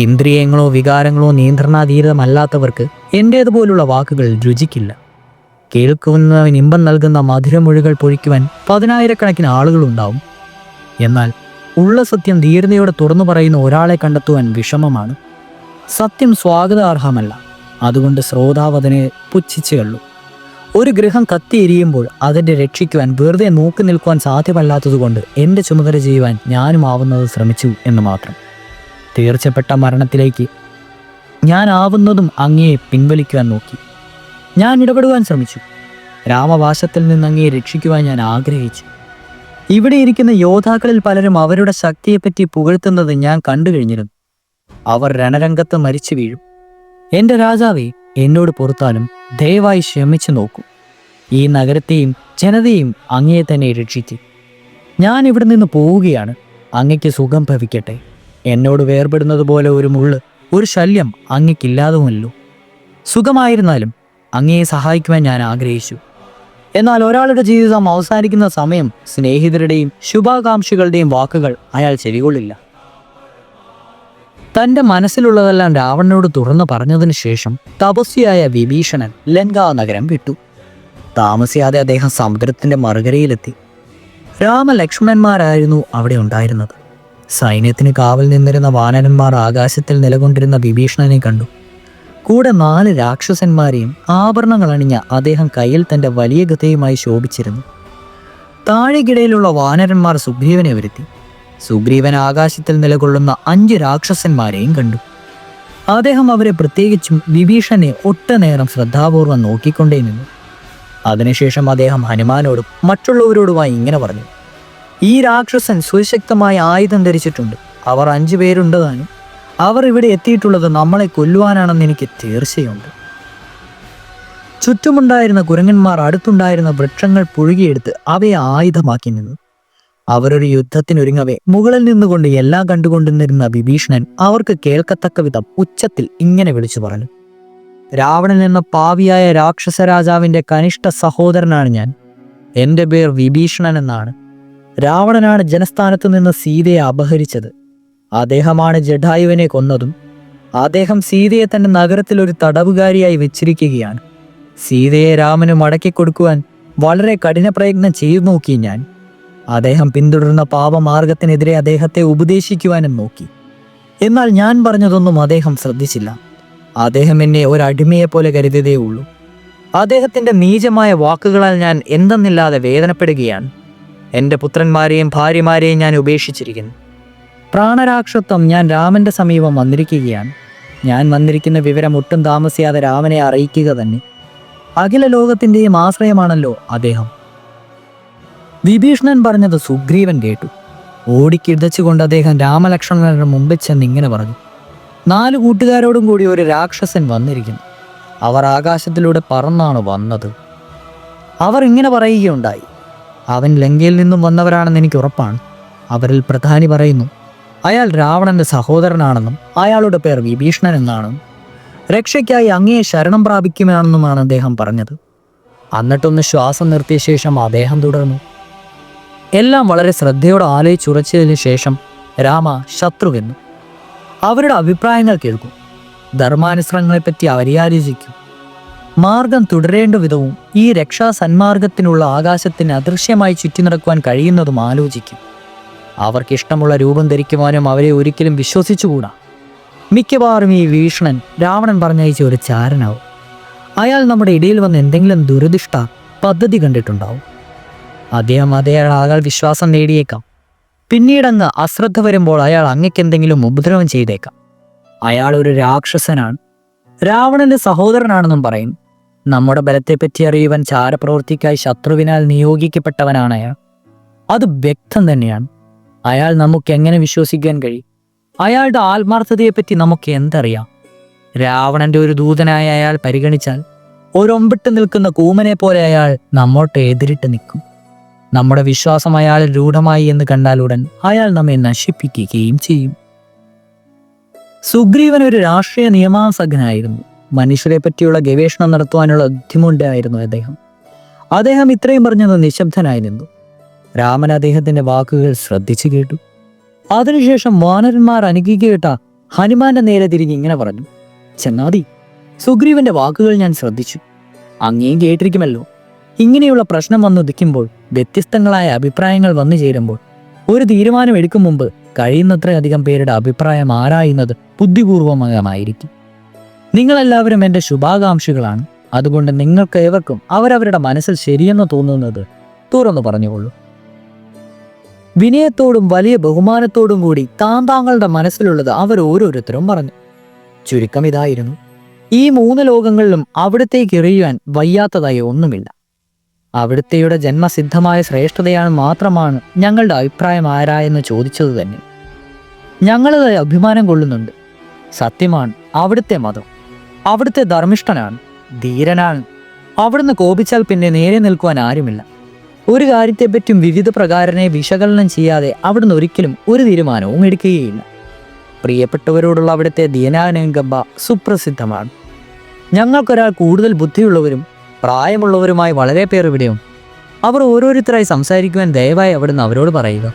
ഇന്ദ്രിയങ്ങളോ വികാരങ്ങളോ നിയന്ത്രണാതീതമല്ലാത്തവർക്ക് എൻ്റേതുപോലുള്ള വാക്കുകൾ രുചിക്കില്ല. കേൾക്കുന്നവന് ഇമ്പം നൽകുന്ന മധുരമൊഴികൾ പൊഴിക്കുവാൻ 10,000-കണക്കിന് ആളുകളുണ്ടാവും. എന്നാൽ ഉള്ള സത്യം ധീരതയോടെ തുറന്നു പറയുന്ന ഒരാളെ കണ്ടെത്തുവാൻ വിഷമമാണ്. സത്യം സ്വാഗതാർഹമല്ല. അതുകൊണ്ട് ശ്രോതാവ് അതിനെ പുച്ഛിച്ചു കള്ളു. ഒരു ഗൃഹം കത്തിയെരിയുമ്പോൾ അതിൻ്റെ രക്ഷിക്കുവാൻ വെറുതെ നോക്കി നിൽക്കുവാൻ സാധ്യമല്ലാത്തതുകൊണ്ട് എൻ്റെ ചുമതല ചെയ്യുവാൻ ഞാനും ആവുന്നത് ശ്രമിച്ചു എന്ന് മാത്രം. തീർച്ചപ്പെട്ട മരണത്തിലേക്ക് ഞാൻ ആവുന്നതും അങ്ങയെ പിൻവലിക്കുവാൻ നോക്കി. ഞാൻ ഇടപെടുവാൻ ശ്രമിച്ചു. രാമവാശത്തിൽ നിന്ന് അങ്ങയെ രക്ഷിക്കുവാൻ ഞാൻ ആഗ്രഹിച്ചു. ഇവിടെ ഇരിക്കുന്ന യോദ്ധാക്കളിൽ പലരും അവരുടെ ശക്തിയെപ്പറ്റി പുകഴ്ത്തുന്നത് ഞാൻ കണ്ടു കഴിഞ്ഞിരുന്നു. അവർ രണരംഗത്ത് മരിച്ചു വീഴും. എൻ്റെ രാജാവേ, എന്നോട് പൊറുത്താലും ദയവായി ക്ഷമിച്ചു നോക്കൂ. ഈ നഗരത്തെയും ജനതയും അങ്ങയെ തന്നെ രക്ഷിച്ചു. ഞാൻ ഇവിടെ നിന്ന് പോവുകയാണ്. അങ്ങയ്ക്ക് സുഖം ഭവിക്കട്ടെ. എന്നോട് വേർപെടുന്നത് പോലെ ഒരു മുള്ള്, ഒരു ശല്യം അങ്ങയ്ക്കില്ലാതുമല്ലോ. സുഖമായിരുന്നാലും അങ്ങയെ സഹായിക്കുവാൻ ഞാൻ ആഗ്രഹിച്ചു. എന്നാൽ ഒരാളുടെ ജീവിതം അവസാനിക്കുന്ന സമയം സ്നേഹിതരുടെയും ശുഭാകാംക്ഷികളുടെയും വാക്കുകൾ അയാൾ ചെവികൊള്ളില്ല. തൻ്റെ മനസ്സിലുള്ളതെല്ലാം രാവണനോട് തുറന്നു പറഞ്ഞതിന് ശേഷം തപസ്വിയായ വിഭീഷണൻ ലങ്കാ നഗരം വിട്ടു. താമസിയാതെ അദ്ദേഹം സമുദ്രത്തിൻ്റെ മറുകരയിലെത്തി. രാമലക്ഷ്മണന്മാരായിരുന്നു അവിടെ ഉണ്ടായിരുന്നത്. സൈന്യത്തിന് കാവൽ നിന്നിരുന്ന വാനരന്മാർ ആകാശത്തിൽ നിലകൊണ്ടിരുന്ന വിഭീഷണനെ കണ്ടു. കൂടെ 4 രാക്ഷസന്മാരെയും ആഭരണങ്ങൾ അണിഞ്ഞ അദ്ദേഹം കയ്യിൽ തൻ്റെ വലിയ ഗതയുമായി ശോഭിച്ചിരുന്നു. താഴെക്കിടയിലുള്ള വാനരന്മാർ സുഗ്രീവനെ വരുത്തി. സുഗ്രീവൻ ആകാശത്തിൽ നിലകൊള്ളുന്ന 5 രാക്ഷസന്മാരെയും കണ്ടു. അദ്ദേഹം അവരെ, പ്രത്യേകിച്ചും വിഭീഷണനെ ഒട്ടനേരം ശ്രദ്ധാപൂർവം നോക്കിക്കൊണ്ടേ നിന്നു. അതിനുശേഷം അദ്ദേഹം ഹനുമാനോടും മറ്റുള്ളവരോടുമായി ഇങ്ങനെ പറഞ്ഞു: ഈ രാക്ഷസൻ സുശക്തമായ ആയുധം ധരിച്ചിട്ടുണ്ട്. അവർ 5 പേരുണ്ട് താനും. അവർ ഇവിടെ എത്തിയിട്ടുള്ളത് നമ്മളെ കൊല്ലുവാനാണെന്ന് എനിക്ക് തീർച്ചയുണ്ട്. ചുറ്റുമുണ്ടായിരുന്ന കുരങ്ങന്മാർ അടുത്തുണ്ടായിരുന്ന വൃക്ഷങ്ങൾ പുഴുകിയെടുത്ത് അവയെ ആയുധമാക്കി നിന്നു. അവരൊരു യുദ്ധത്തിനൊരുങ്ങവേ മുകളിൽ നിന്നുകൊണ്ട് എല്ലാം കണ്ടുകൊണ്ടിരുന്ന വിഭീഷണൻ അവർക്ക് കേൾക്കത്തക്ക വിധം ഉച്ചത്തിൽ ഇങ്ങനെ വിളിച്ചു പറഞ്ഞു: രാവണൻ എന്ന പാവിയായ രാക്ഷസ രാജാവിൻ്റെ കനിഷ്ഠ സഹോദരനാണ് ഞാൻ. എൻ്റെ പേർ വിഭീഷണൻ എന്നാണ്. രാവണനാണ് ജനസ്ഥാനത്തു നിന്ന് സീതയെ അപഹരിച്ചത്. അദ്ദേഹമാണ് ജടായുവിനെ കൊന്നതും. അദ്ദേഹം സീതയെ തൻ്റെ നഗരത്തിൽ ഒരു തടവുകാരിയായി വെച്ചിരിക്കുകയാണ്. സീതയെ രാമന് മടക്കി കൊടുക്കുവാൻ വളരെ കഠിന പ്രയത്നം ചെയ്തു നോക്കി ഞാൻ. അദ്ദേഹം പിന്തുടരുന്ന പാപമാർഗത്തിനെതിരെ അദ്ദേഹത്തെ ഉപദേശിക്കുവാനും നോക്കി. എന്നാൽ ഞാൻ പറഞ്ഞതൊന്നും അദ്ദേഹം ശ്രദ്ധിച്ചില്ല. അദ്ദേഹം എന്നെ ഒരടിമയെപ്പോലെ കരുതിയതേ ഉള്ളൂ. അദ്ദേഹത്തിൻ്റെ നീചമായ വാക്കുകളാൽ ഞാൻ എന്തെന്നില്ലാതെ വേദനപ്പെടുകയാണ്. എൻ്റെ പുത്രന്മാരെയും ഭാര്യമാരെയും ഞാൻ ഉപേക്ഷിച്ചിരിക്കുന്നു. പ്രാണരാക്ഷത്വം ഞാൻ രാമൻ്റെ സമീപം വന്നിരിക്കുകയാണ്. ഞാൻ വന്നിരിക്കുന്ന വിവരം ഒട്ടും താമസിയാതെ രാമനെ അറിയിക്കുക തന്നെ. അഖില ലോകത്തിൻ്റെയും ആശ്രയമാണല്ലോ അദ്ദേഹം. വിഭീഷണൻ പറഞ്ഞത് സുഗ്രീവൻ കേട്ടു. ഓടിക്കിതച്ചുകൊണ്ട് അദ്ദേഹം രാമലക്ഷ്മണരുടെ മുമ്പിൽ ചെന്ന് ഇങ്ങനെ പറഞ്ഞു: 4 കൂട്ടുകാരോടും കൂടി ഒരു രാക്ഷസൻ വന്നിരിക്കുന്നു. അവർ ആകാശത്തിലൂടെ പറന്നാണ് വന്നത്. അവർ ഇങ്ങനെ പറയുകയുണ്ടായി: അവൻ ലങ്കയിൽ നിന്നും വന്നവരാണെന്ന് എനിക്ക് ഉറപ്പാണ്. അവരിൽ പ്രധാനി പറയുന്നു അയാൾ രാവണന്റെ സഹോദരനാണെന്നും അയാളുടെ പേർ വിഭീഷണൻ എന്നാണെന്നും രക്ഷയ്ക്കായി അങ്ങയെ ശരണം പ്രാപിക്കുമെന്നാണെന്നുമാണ് അദ്ദേഹം പറഞ്ഞത്. എന്നിട്ടൊന്ന് ശ്വാസം നിർത്തിയ ശേഷം അദ്ദേഹം തുടർന്നു: എല്ലാം വളരെ ശ്രദ്ധയോടെ ആലോചിച്ചുറച്ചതിന് ശേഷം രാമ ശത്രുവെന്നു. അവരുടെ അഭിപ്രായങ്ങൾ കേൾക്കും. ധർമാനുസരണങ്ങളെപ്പറ്റി അവരാലോചിക്കും. മാർഗം തുടരേണ്ട വിധവും ഈ രക്ഷാസന്മാർഗത്തിനുള്ള ആകാശത്തിന് അദൃശ്യമായി ചുറ്റി നടക്കുവാൻ കഴിയുന്നതും ആലോചിക്കും. അവർക്കിഷ്ടമുള്ള രൂപം ധരിക്കുവാനും അവരെ ഒരിക്കലും വിശ്വസിച്ചുകൂടാ. മിക്കവാറും ഈ ഭീഷണൻ രാവണൻ പറഞ്ഞയച്ച ഒരു ചാരനാവും. അയാൾ നമ്മുടെ ഇടയിൽ വന്ന് എന്തെങ്കിലും ദുരദിഷ്ട പദ്ധതി കണ്ടിട്ടുണ്ടാവും. അദ്ദേഹം അതേയാൾ വിശ്വാസം നേടിയേക്കാം. പിന്നീടങ്ങ് അശ്രദ്ധ വരുമ്പോൾ അയാൾ അങ്ങക്ക് എന്തെങ്കിലും ഉപദ്രവം ചെയ്തേക്കാം. അയാൾ ഒരു രാക്ഷസനാണ്, രാവണന്റെ സഹോദരനാണെന്നും പറയും. നമ്മുടെ ബലത്തെപ്പറ്റി അറിയുവാൻ ചാരപ്രവൃത്തിക്കായി ശത്രുവിനാൽ നിയോഗിക്കപ്പെട്ടവനാണ് അയാൾ. അത് വ്യക്തം തന്നെയാണ്. അയാൾ നമുക്ക് എങ്ങനെ വിശ്വസിക്കാൻ കഴിയും? അയാളുടെ ആത്മാർത്ഥതയെപ്പറ്റി നമുക്ക് എന്തറിയാം? രാവണന്റെ ഒരു ദൂതനായ അയാൾ പരിഗണിച്ചാൽ ഒരൊമ്പിട്ട് നിൽക്കുന്ന കൂമനെ പോലെ അയാൾ നമ്മോട്ട് എതിരിട്ട് നിൽക്കും. നമ്മുടെ വിശ്വാസം അയാൾ രൂഢമായി എന്ന് കണ്ടാലുടൻ അയാൾ നമ്മെ നശിപ്പിക്കുകയും ചെയ്യും. സുഗ്രീവൻ ഒരു രാഷ്ട്രീയ നിയമാസകനായിരുന്നു. മനുഷ്യരെ പറ്റിയുള്ള ഗവേഷണം നടത്തുവാനുള്ള ബുദ്ധിമുട്ടായിരുന്നു അദ്ദേഹം ഇത്രയും പറഞ്ഞത് നിശബ്ദനായി നിന്നു. രാമൻ അദ്ദേഹത്തിന്റെ വാക്കുകൾ ശ്രദ്ധിച്ചു കേട്ടു. അതിനുശേഷം വാനരന്മാർ അനുഗീകേട്ട ഹനുമാന്റെ നേരെ തിരിഞ്ഞ് ഇങ്ങനെ പറഞ്ഞു: ചങ്ങാതി, സുഗ്രീവന്റെ വാക്കുകൾ ഞാൻ ശ്രദ്ധിച്ചു. അങ്ങേയും കേട്ടിരിക്കുമല്ലോ. ഇങ്ങനെയുള്ള പ്രശ്നം വന്നുദിക്കുമ്പോൾ, വ്യത്യസ്തങ്ങളായ അഭിപ്രായങ്ങൾ വന്നു ചേരുമ്പോൾ, ഒരു തീരുമാനം എടുക്കും മുമ്പ് കഴിയുന്നത്രയധികം പേരുടെ അഭിപ്രായം ആരായുന്നത് ബുദ്ധിപൂർവമായിരിക്കും. നിങ്ങളെല്ലാവരും എൻ്റെ ശുഭാകാംക്ഷികളാണ്. അതുകൊണ്ട് നിങ്ങൾക്ക് ഏവർക്കും അവരവരുടെ മനസ്സിൽ ശരിയെന്ന് തോന്നുന്നത് തുറന്നു പറഞ്ഞുകൊള്ളൂ. വിനയത്തോടും വലിയ ബഹുമാനത്തോടും കൂടി താങ്കളുടെ മനസ്സിലുള്ളത് അവർ ഓരോരുത്തരും പറഞ്ഞു. ചുരുക്കം ഇതായിരുന്നു: ഈ 3 ലോകങ്ങളിലും അവിടത്തേക്ക് എറിയുവാൻ വയ്യാത്തതായി ഒന്നുമില്ല. അവിടുത്തെയുടെ ജന്മസിദ്ധമായ ശ്രേഷ്ഠതയാണ് മാത്രമാണ് ഞങ്ങളുടെ അഭിപ്രായം ആരായെന്ന് ചോദിച്ചത് തന്നെ. ഞങ്ങളത് അഭിമാനം കൊള്ളുന്നുണ്ട്. സത്യമാണ് അവിടുത്തെ മതം. അവിടുത്തെ ധർമ്മിഷ്ഠനാണ്, ധീരനാണ്. അവിടുന്ന് കോപിച്ചാൽ പിന്നെ നേരെ നിൽക്കുവാൻ ആരുമില്ല. ഒരു കാര്യത്തെപ്പറ്റും വിവിധ പ്രകാരനെ വിശകലനം ചെയ്യാതെ അവിടുന്ന് ഒരിക്കലും ഒരു തീരുമാനവും എടുക്കുകയില്ല. പ്രിയപ്പെട്ടവരോടുള്ള അവിടുത്തെ ദീനാനുകമ്പ സുപ്രസിദ്ധമാണ്. ഞങ്ങൾക്കൊരാൾ കൂടുതൽ ബുദ്ധിയുള്ളവരും പ്രായമുള്ളവരുമായി വളരെ പേർ ഇവിടെയുണ്ട്. അവർ ഓരോരുത്തരായി സംസാരിക്കുവാൻ ദയവായി അവിടുന്ന് അവരോട് പറയുക.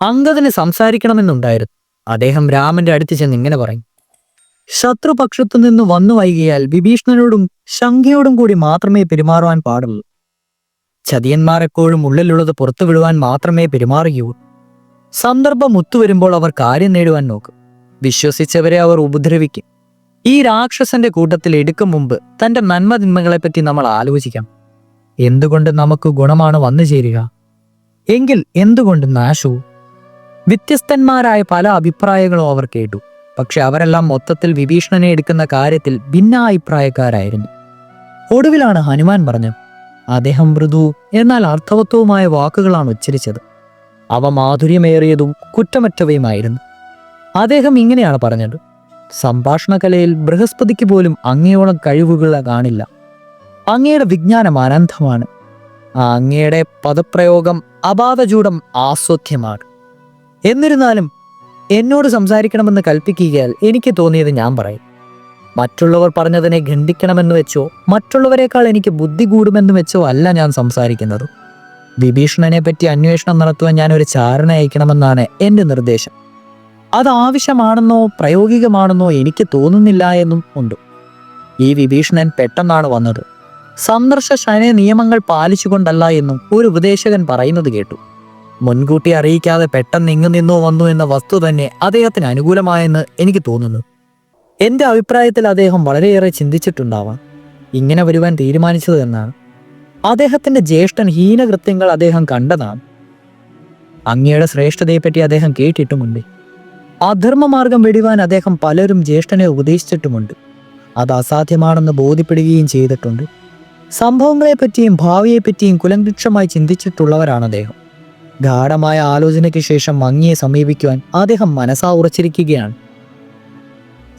അംഗദന് സംസാരിക്കണമെന്നുണ്ടായിരുന്നു. അദ്ദേഹം രാമന്റെ അടുത്ത് ചെന്ന് ഇങ്ങനെ പറയും: ശത്രുപക്ഷത്തു നിന്ന് വന്നു വൈകിയാൽ വിഭീഷണനോടും ശങ്കയോടും കൂടി മാത്രമേ പെരുമാറുവാൻ പാടുള്ളൂ. ചതിയന്മാർ എപ്പോഴും ഉള്ളിലുള്ളത് പുറത്തു വിടുവാൻ മാത്രമേ പെരുമാറുകയുള്ളൂ. സന്ദർഭം ഒത്തുവരുമ്പോൾ അവർ കാര്യം നേടുവാൻ നോക്കും. വിശ്വസിച്ചവരെ അവർ ഉപദ്രവിക്കും. ഈ രാക്ഷസന്റെ കൂട്ടത്തിൽ എടുക്കും മുമ്പ് തന്റെ നന്മതിന്മകളെപ്പറ്റി നമ്മൾ ആലോചിക്കാം. എന്തുകൊണ്ട് നമുക്ക് ഗുണമാണ് വന്നു ചേരുക? എങ്കിൽ എന്തുകൊണ്ട് നാശവും? വ്യത്യസ്തന്മാരായ പല അഭിപ്രായങ്ങളും അവർ കേട്ടു. പക്ഷെ അവരെല്ലാം മൊത്തത്തിൽ വിഭീഷണനെ എടുക്കുന്ന കാര്യത്തിൽ ഭിന്നാഭിപ്രായക്കാരായിരുന്നു. ഒടുവിലാണ് ഹനുമാൻ പറഞ്ഞത്. അദ്ദേഹം മൃദു എന്നാൽ അർത്ഥവത്വവുമായ വാക്കുകളാണ് ഉച്ചരിച്ചത്. അവ മാധുര്യമേറിയതും കുറ്റമറ്റവയുമായിരുന്നു. അദ്ദേഹം ഇങ്ങനെയാണ് പറഞ്ഞത്: സംഭാഷണകലയിൽ ബൃഹസ്പതിക്ക് പോലും അങ്ങയോളം കഴിവുകൾ കാണില്ല. അങ്ങയുടെ വിജ്ഞാനം അനന്തമാണ്. അങ്ങയുടെ പദപ്രയോഗം അപാതചൂടം ആസ്വദ്യമാണ്. എന്നിരുന്നാലും എന്നോട് സംസാരിക്കണമെന്ന് കൽപ്പിക്കുകയാൽ എനിക്ക് തോന്നിയത് ഞാൻ പറയും. മറ്റുള്ളവർ പറഞ്ഞതിനെ ഖണ്ഡിക്കണമെന്ന് വെച്ചോ മറ്റുള്ളവരെക്കാൾ എനിക്ക് ബുദ്ധി കൂടുമെന്ന് വെച്ചോ അല്ല ഞാൻ സംസാരിക്കുന്നത്. വിഭീഷണനെ പറ്റി അന്വേഷണം നടത്തുവാൻ ഞാൻ ഒരു ചാരനെ അയക്കണമെന്നാണ് എൻ്റെ നിർദ്ദേശം. അത് ആവശ്യമാണെന്നോ പ്രായോഗികമാണെന്നോ എനിക്ക് തോന്നുന്നില്ല എന്നും ഉണ്ട്. ഈ വിഭീഷണൻ പെട്ടെന്നാണ് വന്നത്. സന്ദർശന നിയമങ്ങൾ പാലിച്ചുകൊണ്ടല്ല എന്നും ഒരു ഉപദേശകൻ പറയുന്നത് കേട്ടു. മുൻകൂട്ടി അറിയിക്കാതെ പെട്ടെന്ന് ഇങ്ങു നിന്നോ വന്നു എന്ന വസ്തു തന്നെ അദ്ദേഹത്തിന് അനുകൂലമായെന്ന് എനിക്ക് തോന്നുന്നു. എൻ്റെ അഭിപ്രായത്തിൽ അദ്ദേഹം വളരെയേറെ ചിന്തിച്ചിട്ടുണ്ടാവാം ഇങ്ങനെ വരുവാൻ തീരുമാനിച്ചത് എന്നാണ്. അദ്ദേഹത്തിന്റെ ജ്യേഷ്ഠൻ ഹീനകൃത്യങ്ങൾ അദ്ദേഹം കണ്ടതാണ്. അങ്ങയുടെ ശ്രേഷ്ഠതയെപ്പറ്റി അദ്ദേഹം കേട്ടിട്ടുമുണ്ട്. അധർമ്മമാർഗം വെടിവാൻ അദ്ദേഹം പലരും ജ്യേഷ്ഠനെ ഉപദേശിച്ചിട്ടുമുണ്ട്. അത് അസാധ്യമാണെന്ന് ബോധ്യപ്പെടുകയും ചെയ്തിട്ടുണ്ട്. സംഭവങ്ങളെപ്പറ്റിയും ഭാവിയെപ്പറ്റിയും കുലങ്കൃക്ഷമായി ചിന്തിച്ചിട്ടുള്ളവരാണ് അദ്ദേഹം. ഗാഢമായ ആലോചനയ്ക്ക് ശേഷം അങ്ങയെ സമീപിക്കുവാൻ അദ്ദേഹം മനസ്സാ ഉറച്ചിരിക്കുകയാണ്.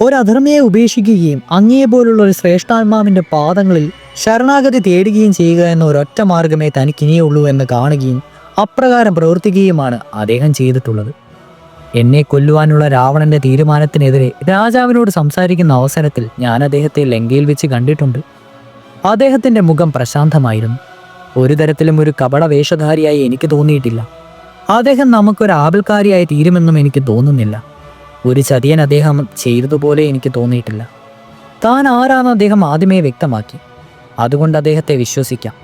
ഒരധർമ്മയെ ഉപേക്ഷിക്കുകയും അങ്ങയെ പോലുള്ള ഒരു ശ്രേഷ്ഠാത്മാവിന്റെ പാദങ്ങളിൽ ശരണാഗതി തേടുകയും ചെയ്യുക എന്ന ഒരൊറ്റ മാർഗമേ തനിക്കിനിയുള്ളൂ എന്ന് കാണുകയും അപ്രകാരം പ്രവർത്തിക്കുകയുമാണ് അദ്ദേഹം ചെയ്തിട്ടുള്ളത്. എന്നെ കൊല്ലുവാനുള്ള രാവണന്റെ തീരുമാനത്തിനെതിരെ രാജാവിനോട് സംസാരിക്കുന്ന അവസരത്തിൽ ഞാൻ അദ്ദേഹത്തെ ലങ്കയിൽ വെച്ച് കണ്ടിട്ടുണ്ട്. അദ്ദേഹത്തിന്റെ മുഖം പ്രശാന്തമായിരുന്നു. ഒരു തരത്തിലും ഒരു കപട വേഷധാരിയായി എനിക്ക് തോന്നിയിട്ടില്ല. അദ്ദേഹം നമുക്കൊരു ആപൽക്കാരിയായി തീരുമെന്നും എനിക്ക് തോന്നുന്നില്ല. ഒരു ചതിയൻ അദ്ദേഹം ചെയ്തതുപോലെ എനിക്ക് തോന്നിയിട്ടില്ല. താൻ ആരാണെന്ന് അദ്ദേഹം ആദ്യമേ വ്യക്തമാക്കി. അതുകൊണ്ട് അദ്ദേഹത്തെ വിശ്വസിക്കാം.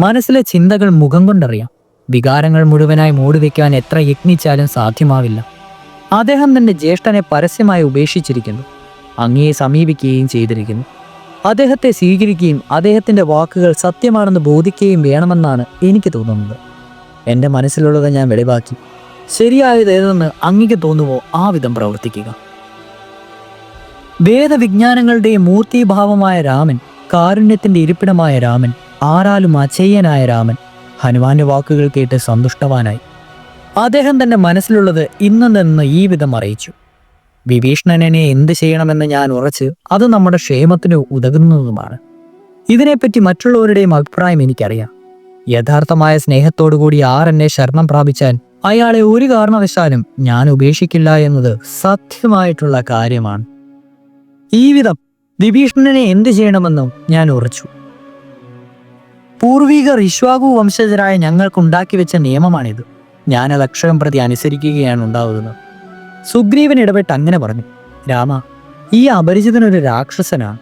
മനസ്സിലെ ചിന്തകൾ മുഖം കൊണ്ടറിയാം. വികാരങ്ങൾ മുഴുവനായി മൂടിവെക്കാൻ എത്ര യത്നിച്ചാലും സാധ്യമാവില്ല. അദ്ദേഹം തന്റെ ജ്യേഷ്ഠനെ പരസ്യമായി ഉപേക്ഷിച്ചിരിക്കുന്നു. അങ്ങയെ സമീപിക്കുകയും ചെയ്തിരിക്കുന്നു. അദ്ദേഹത്തെ സ്വീകരിക്കുകയും അദ്ദേഹത്തിന്റെ വാക്കുകൾ സത്യമാണെന്ന് ബോധിക്കുകയും വേണമെന്നാണ് എനിക്ക് തോന്നുന്നത്. എൻ്റെ മനസ്സിലുള്ളത് ഞാൻ വെളിവാക്കി. ശരിയായത് ഏതെന്ന് അങ്ങയ്ക്ക് തോന്നുമോ ആ വിധം പ്രവർത്തിക്കുക. വേദവിജ്ഞാനങ്ങളുടെ മൂർത്തിഭാവമായ രാമൻ, കാരുണ്യത്തിന്റെ ഇരിപ്പിടമായ രാമൻ, ആരാലും അചേയനായ രാമൻ ഹനുമാന്റെ വാക്കുകൾ കേട്ട് സന്തുഷ്ടവാനായി. അദ്ദേഹം തന്റെ മനസ്സിലുള്ളത് ഇന്നെന്ന് ഈ വിധം അറിയിച്ചു. വിഭീഷണനെ എന്ത് ചെയ്യണമെന്ന് ഞാൻ ഉറച്ച് അത് നമ്മുടെ ക്ഷേമത്തിന് ഉതകുന്നതുമാണ്. ഇതിനെപ്പറ്റി മറ്റുള്ളവരുടെയും അഭിപ്രായം എനിക്കറിയാം. യഥാർത്ഥമായ സ്നേഹത്തോടുകൂടി ആരെന്നെ ശരണം പ്രാപിച്ചാൽ അയാളെ ഒരു കാരണവശാലും ഞാൻ ഉപേക്ഷിക്കില്ല എന്നത് സത്യമായിട്ടുള്ള കാര്യമാണ്. ഈ വിധം വിഭീഷണനെ എന്ത് ചെയ്യണമെന്നും ഞാൻ ഉറച്ചു. പൂർവികർ ഇക്ഷ്വാകു വംശജരായ ഞങ്ങൾക്കുണ്ടാക്കി വെച്ച നിയമമാണിത്. ഞാനത് അക്ഷരം പ്രതി അനുസരിക്കുകയാണ് ഉണ്ടാവുന്നത്. സുഗ്രീവൻ ഇടപെട്ട് അങ്ങനെ പറഞ്ഞു, രാമ, ഈ അപരിചിതനൊരു രാക്ഷസനാണ്.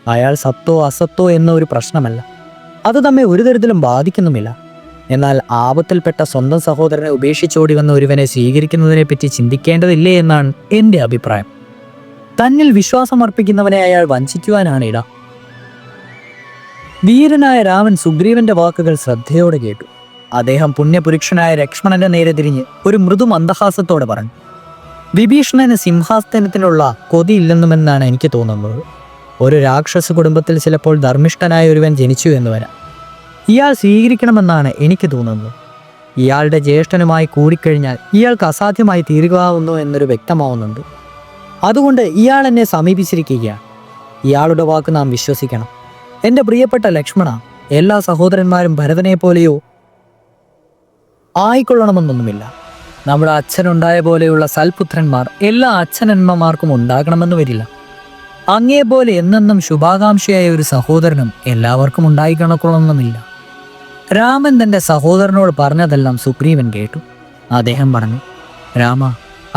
അയാൾ സത്തോ അസത്തോ എന്ന ഒരു പ്രശ്നമല്ല. അത് നമ്മെ ഒരു തരത്തിലും ബാധിക്കുന്നുമില്ല. എന്നാൽ ആപത്തിൽപ്പെട്ട സ്വന്തം സഹോദരനെ ഉപേക്ഷിച്ചോടി വന്ന ഒരുവനെ സ്വീകരിക്കുന്നതിനെ പറ്റി ചിന്തിക്കേണ്ടതില്ലേ എന്നാണ് എൻ്റെ അഭിപ്രായം. തന്നിൽ വിശ്വാസമർപ്പിക്കുന്നവനെ അയാൾ വഞ്ചിക്കുവാനാണ് ഇട. വീരനായ രാമൻ സുഗ്രീവന്റെ വാക്കുകൾ ശ്രദ്ധയോടെ കേട്ടു. അദ്ദേഹം പുണ്യപുരുഷനായ ലക്ഷ്മണന്റെ നേരെ തിരിഞ്ഞ് ഒരു മൃദു മന്ദഹാസത്തോടെ പറഞ്ഞു, വിഭീഷണന് സിംഹാസനത്തിനുള്ള കൊതിയില്ലെന്നുമെന്നാണ് എനിക്ക് തോന്നുന്നത്. ഒരു രാക്ഷസ കുടുംബത്തിൽ ചിലപ്പോൾ ധർമ്മിഷ്ഠനായ ഒരുവൻ ജനിച്ചു എന്ന് വരാം. ഇയാൾ സ്വീകരിക്കണമെന്നാണ് എനിക്ക് തോന്നുന്നത്. ഇയാളുടെ ജ്യേഷ്ഠനുമായി കൂടിക്കഴിഞ്ഞാൽ ഇയാൾക്ക് അസാധ്യമായി തീരുകയാവുന്നു എന്നൊരു വ്യക്തമാവുന്നുണ്ട്. അതുകൊണ്ട് ഇയാൾ എന്നെ സമീപിച്ചിരിക്കുകയാണ്. ഇയാളുടെ വാക്ക് നാം വിശ്വസിക്കണം. എൻ്റെ പ്രിയപ്പെട്ട ലക്ഷ്മണ, എല്ലാ സഹോദരന്മാരും ഭരതനെ പോലെയോ ആയിക്കൊള്ളണമെന്നൊന്നുമില്ല. നമ്മുടെ അച്ഛനുണ്ടായ പോലെയുള്ള സൽപുത്രന്മാർ എല്ലാ അച്ഛനന്മമാർക്കും ഉണ്ടാകണമെന്ന് വരില്ല. അങ്ങേപോലെ എന്നെന്നും ശുഭാകാംക്ഷയായ ഒരു സഹോദരനും എല്ലാവർക്കും ഉണ്ടായിക്കൊള്ളണമെന്നുമില്ല. രാമൻ തൻ്റെ സഹോദരനോട് പറഞ്ഞതെല്ലാം സുഗ്രീവൻ കേട്ടു. അദ്ദേഹം പറഞ്ഞു, രാമ,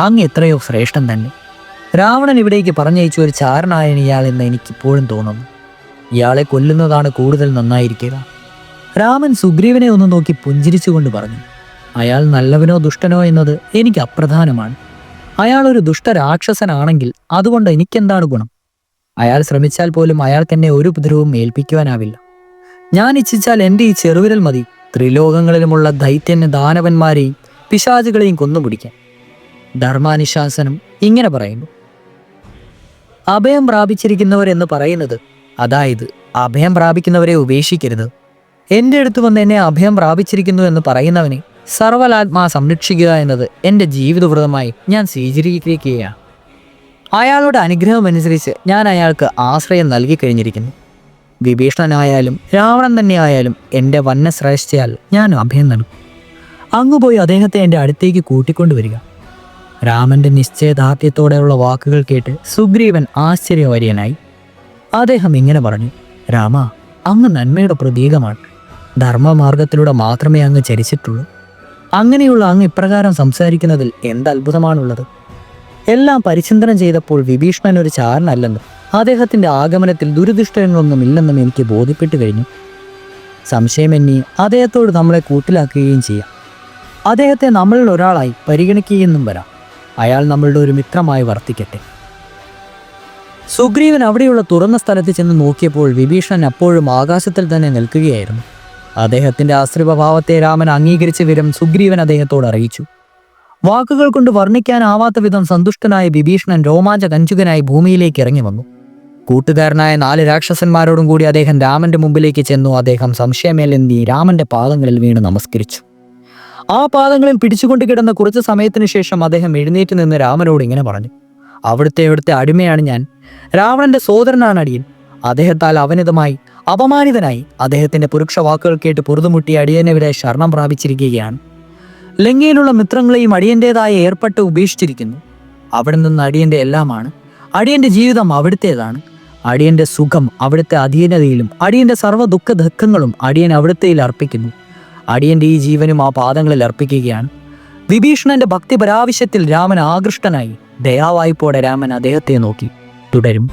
അങ്ങ് എത്രയോ ശ്രേഷ്ഠൻ തന്നെ. രാവണൻ ഇവിടേക്ക് പറഞ്ഞയച്ചു ഒരു ചാരനായ ഇയാൾ എന്ന് എനിക്കിപ്പോഴും തോന്നുന്നു. ഇയാളെ കൊല്ലുന്നതാണ് കൂടുതൽ നന്നായിരിക്കുക. രാമൻ സുഗ്രീവനെ ഒന്ന് നോക്കി പുഞ്ചിരിച്ചുകൊണ്ട് പറഞ്ഞു, അയാൾ നല്ലവനോ ദുഷ്ടനോ എന്നത് എനിക്ക് അപ്രധാനമാണ്. അയാൾ ഒരു ദുഷ്ടരാക്ഷസനാണെങ്കിൽ അതുകൊണ്ട് എനിക്കെന്താണ് ഗുണം? അയാൾ ശ്രമിച്ചാൽ പോലും അയാൾക്കെന്നെ ഒരു ഉപദ്രവവും ഏൽപ്പിക്കുവാനാവില്ല. ഞാൻ ഇച്ഛിച്ചാൽ എൻ്റെ ഈ ചെറുവിരൽ മതി ത്രിലോകങ്ങളിലുമുള്ള ദൈത്യന് ദാനവന്മാരെയും പിശാചുകളെയും കൊന്നുപിടിക്കാൻ. ധർമാനുശാസനം ഇങ്ങനെ പറയുന്നു, അഭയം പ്രാപിച്ചിരിക്കുന്നവർ എന്ന് പറയുന്നത്, അതായത് അഭയം പ്രാപിക്കുന്നവരെ ഉപേക്ഷിക്കരുത്. എൻ്റെ അടുത്ത് വന്ന് എന്നെ അഭയം പ്രാപിച്ചിരിക്കുന്നു എന്ന് പറയുന്നവനെ സർവ്വലാത്മാ സംരക്ഷിക്കുക എന്നത് എൻ്റെ ജീവിതവ്രതമായി ഞാൻ സ്വീകരിക്കുകയാണ്. അയാളുടെ അനുഗ്രഹമനുസരിച്ച് ഞാൻ അയാൾക്ക് ആശ്രയം നൽകി കഴിഞ്ഞിരിക്കുന്നു. വിഭീഷണനായാലും രാവണൻ തന്നെയായാലും എൻ്റെ വന്നശ്രേഷ്ഠയാൽ ഞാൻ അഭയം നൽകും. അങ്ങുപോയി അദ്ദേഹത്തെ എൻ്റെ അടുത്തേക്ക് കൂട്ടിക്കൊണ്ടുവരിക. രാമൻ്റെ നിശ്ചയദാർഢ്യത്തോടെയുള്ള വാക്കുകൾ കേട്ട് സുഗ്രീവൻ ആശ്ചര്യവര്യനായി. അദ്ദേഹം ഇങ്ങനെ പറഞ്ഞു, രാമ, അങ്ങ് നന്മയുടെ പ്രതീകമാണ്. ധർമ്മമാർഗത്തിലൂടെ മാത്രമേ അങ്ങ് ചരിച്ചിട്ടുള്ളൂ. അങ്ങനെയുള്ള അങ്ങ് ഇപ്രകാരം സംസാരിക്കുന്നതിൽ എന്ത് അത്ഭുതമാണുള്ളത്? എല്ലാം പരിചിന്തനം ചെയ്തപ്പോൾ വിഭീഷണൻ ഒരു ചാരനല്ലെന്നും അദ്ദേഹത്തിൻ്റെ ആഗമനത്തിൽ ദുരിദിഷ്ടങ്ങളൊന്നുമില്ലെന്നും എനിക്ക് ബോധ്യപ്പെട്ടു കഴിഞ്ഞു. സംശയമെന്നീ അദ്ദേഹത്തോട് നമ്മളെ കൂട്ടിലാക്കുകയും ചെയ്യാം. അദ്ദേഹത്തെ നമ്മളിൽ ഒരാളായി പരിഗണിക്കുകയെന്നും വരാം. അയാൾ നമ്മളുടെ ഒരു മിത്രമായി വർത്തിക്കട്ടെ. സുഗ്രീവൻ അവിടെയുള്ള തുറന്ന സ്ഥലത്ത് ചെന്ന് നോക്കിയപ്പോൾ വിഭീഷണൻ അപ്പോഴും ആകാശത്തിൽ തന്നെ നിൽക്കുകയായിരുന്നു. അദ്ദേഹത്തിൻ്റെ ആശ്രിതഭാവത്തെ രാമൻ അംഗീകരിച്ച വിവരം സുഗ്രീവൻ അദ്ദേഹത്തോട് അറിയിച്ചു. വാക്കുകൾ കൊണ്ട് വർണ്ണിക്കാനാവാത്ത വിധം സന്തുഷ്ടനായ വിഭീഷണൻ രോമാഞ്ചകഞ്ചുകനായി ഭൂമിയിലേക്ക് ഇറങ്ങി വന്നു. കൂട്ടുകാരനായ 4 രാക്ഷസന്മാരോടും കൂടി അദ്ദേഹം രാമന്റെ മുമ്പിലേക്ക് ചെന്നു. അദ്ദേഹം സംശയമേലെന്നീ രാമന്റെ പാദങ്ങളിൽ വീണ് നമസ്കരിച്ചു. ആ പാദങ്ങളിൽ പിടിച്ചുകൊണ്ട് കിടന്ന കുറച്ചു സമയത്തിന് ശേഷം അദ്ദേഹം എഴുന്നേറ്റ് നിന്ന് രാമനോട് ഇങ്ങനെ പറഞ്ഞു, അവിടുത്തെ അടിമയാണ് ഞാൻ. രാവണന്റെ സോദരനാണ് അടിയൻ. അദ്ദേഹത്താൽ അവനിതമായി അപമാനിതനായി അദ്ദേഹത്തിന്റെ പുരുഷ വാക്കുകൾ കേട്ട് പൊറുതുമുട്ടി അടിയനെവരെ ശരണം പ്രാപിച്ചിരിക്കുകയാണ്. ലങ്കയിലുള്ള മിത്രങ്ങളെയും അടിയൻ്റെതായ ഏർപ്പെട്ട് ഉപേക്ഷിച്ചിരിക്കുന്നു. അവിടെ നിന്ന് അടിയന്റെ എല്ലാമാണ്. അടിയന്റെ ജീവിതം അവിടുത്തേതാണ്. അടിയന്റെ സുഖം അവിടുത്തെ അധീനതയിലും അടിയന്റെ സർവ്വ ദുഃഖങ്ങളും അടിയൻ അവിടുത്തേയിൽ അർപ്പിക്കുന്നു. അടിയന്റെ ഈ ജീവനും ആ പാദങ്ങളിൽ അർപ്പിക്കുകയാണ്. വിഭീഷണന്റെ ഭക്തിപരാവശ്യത്തിൽ രാമൻ ആകൃഷ്ടനായി. ദയാവായ്പോടെ രാമൻ അദ്ദേഹത്തെ നോക്കി. തുടരും.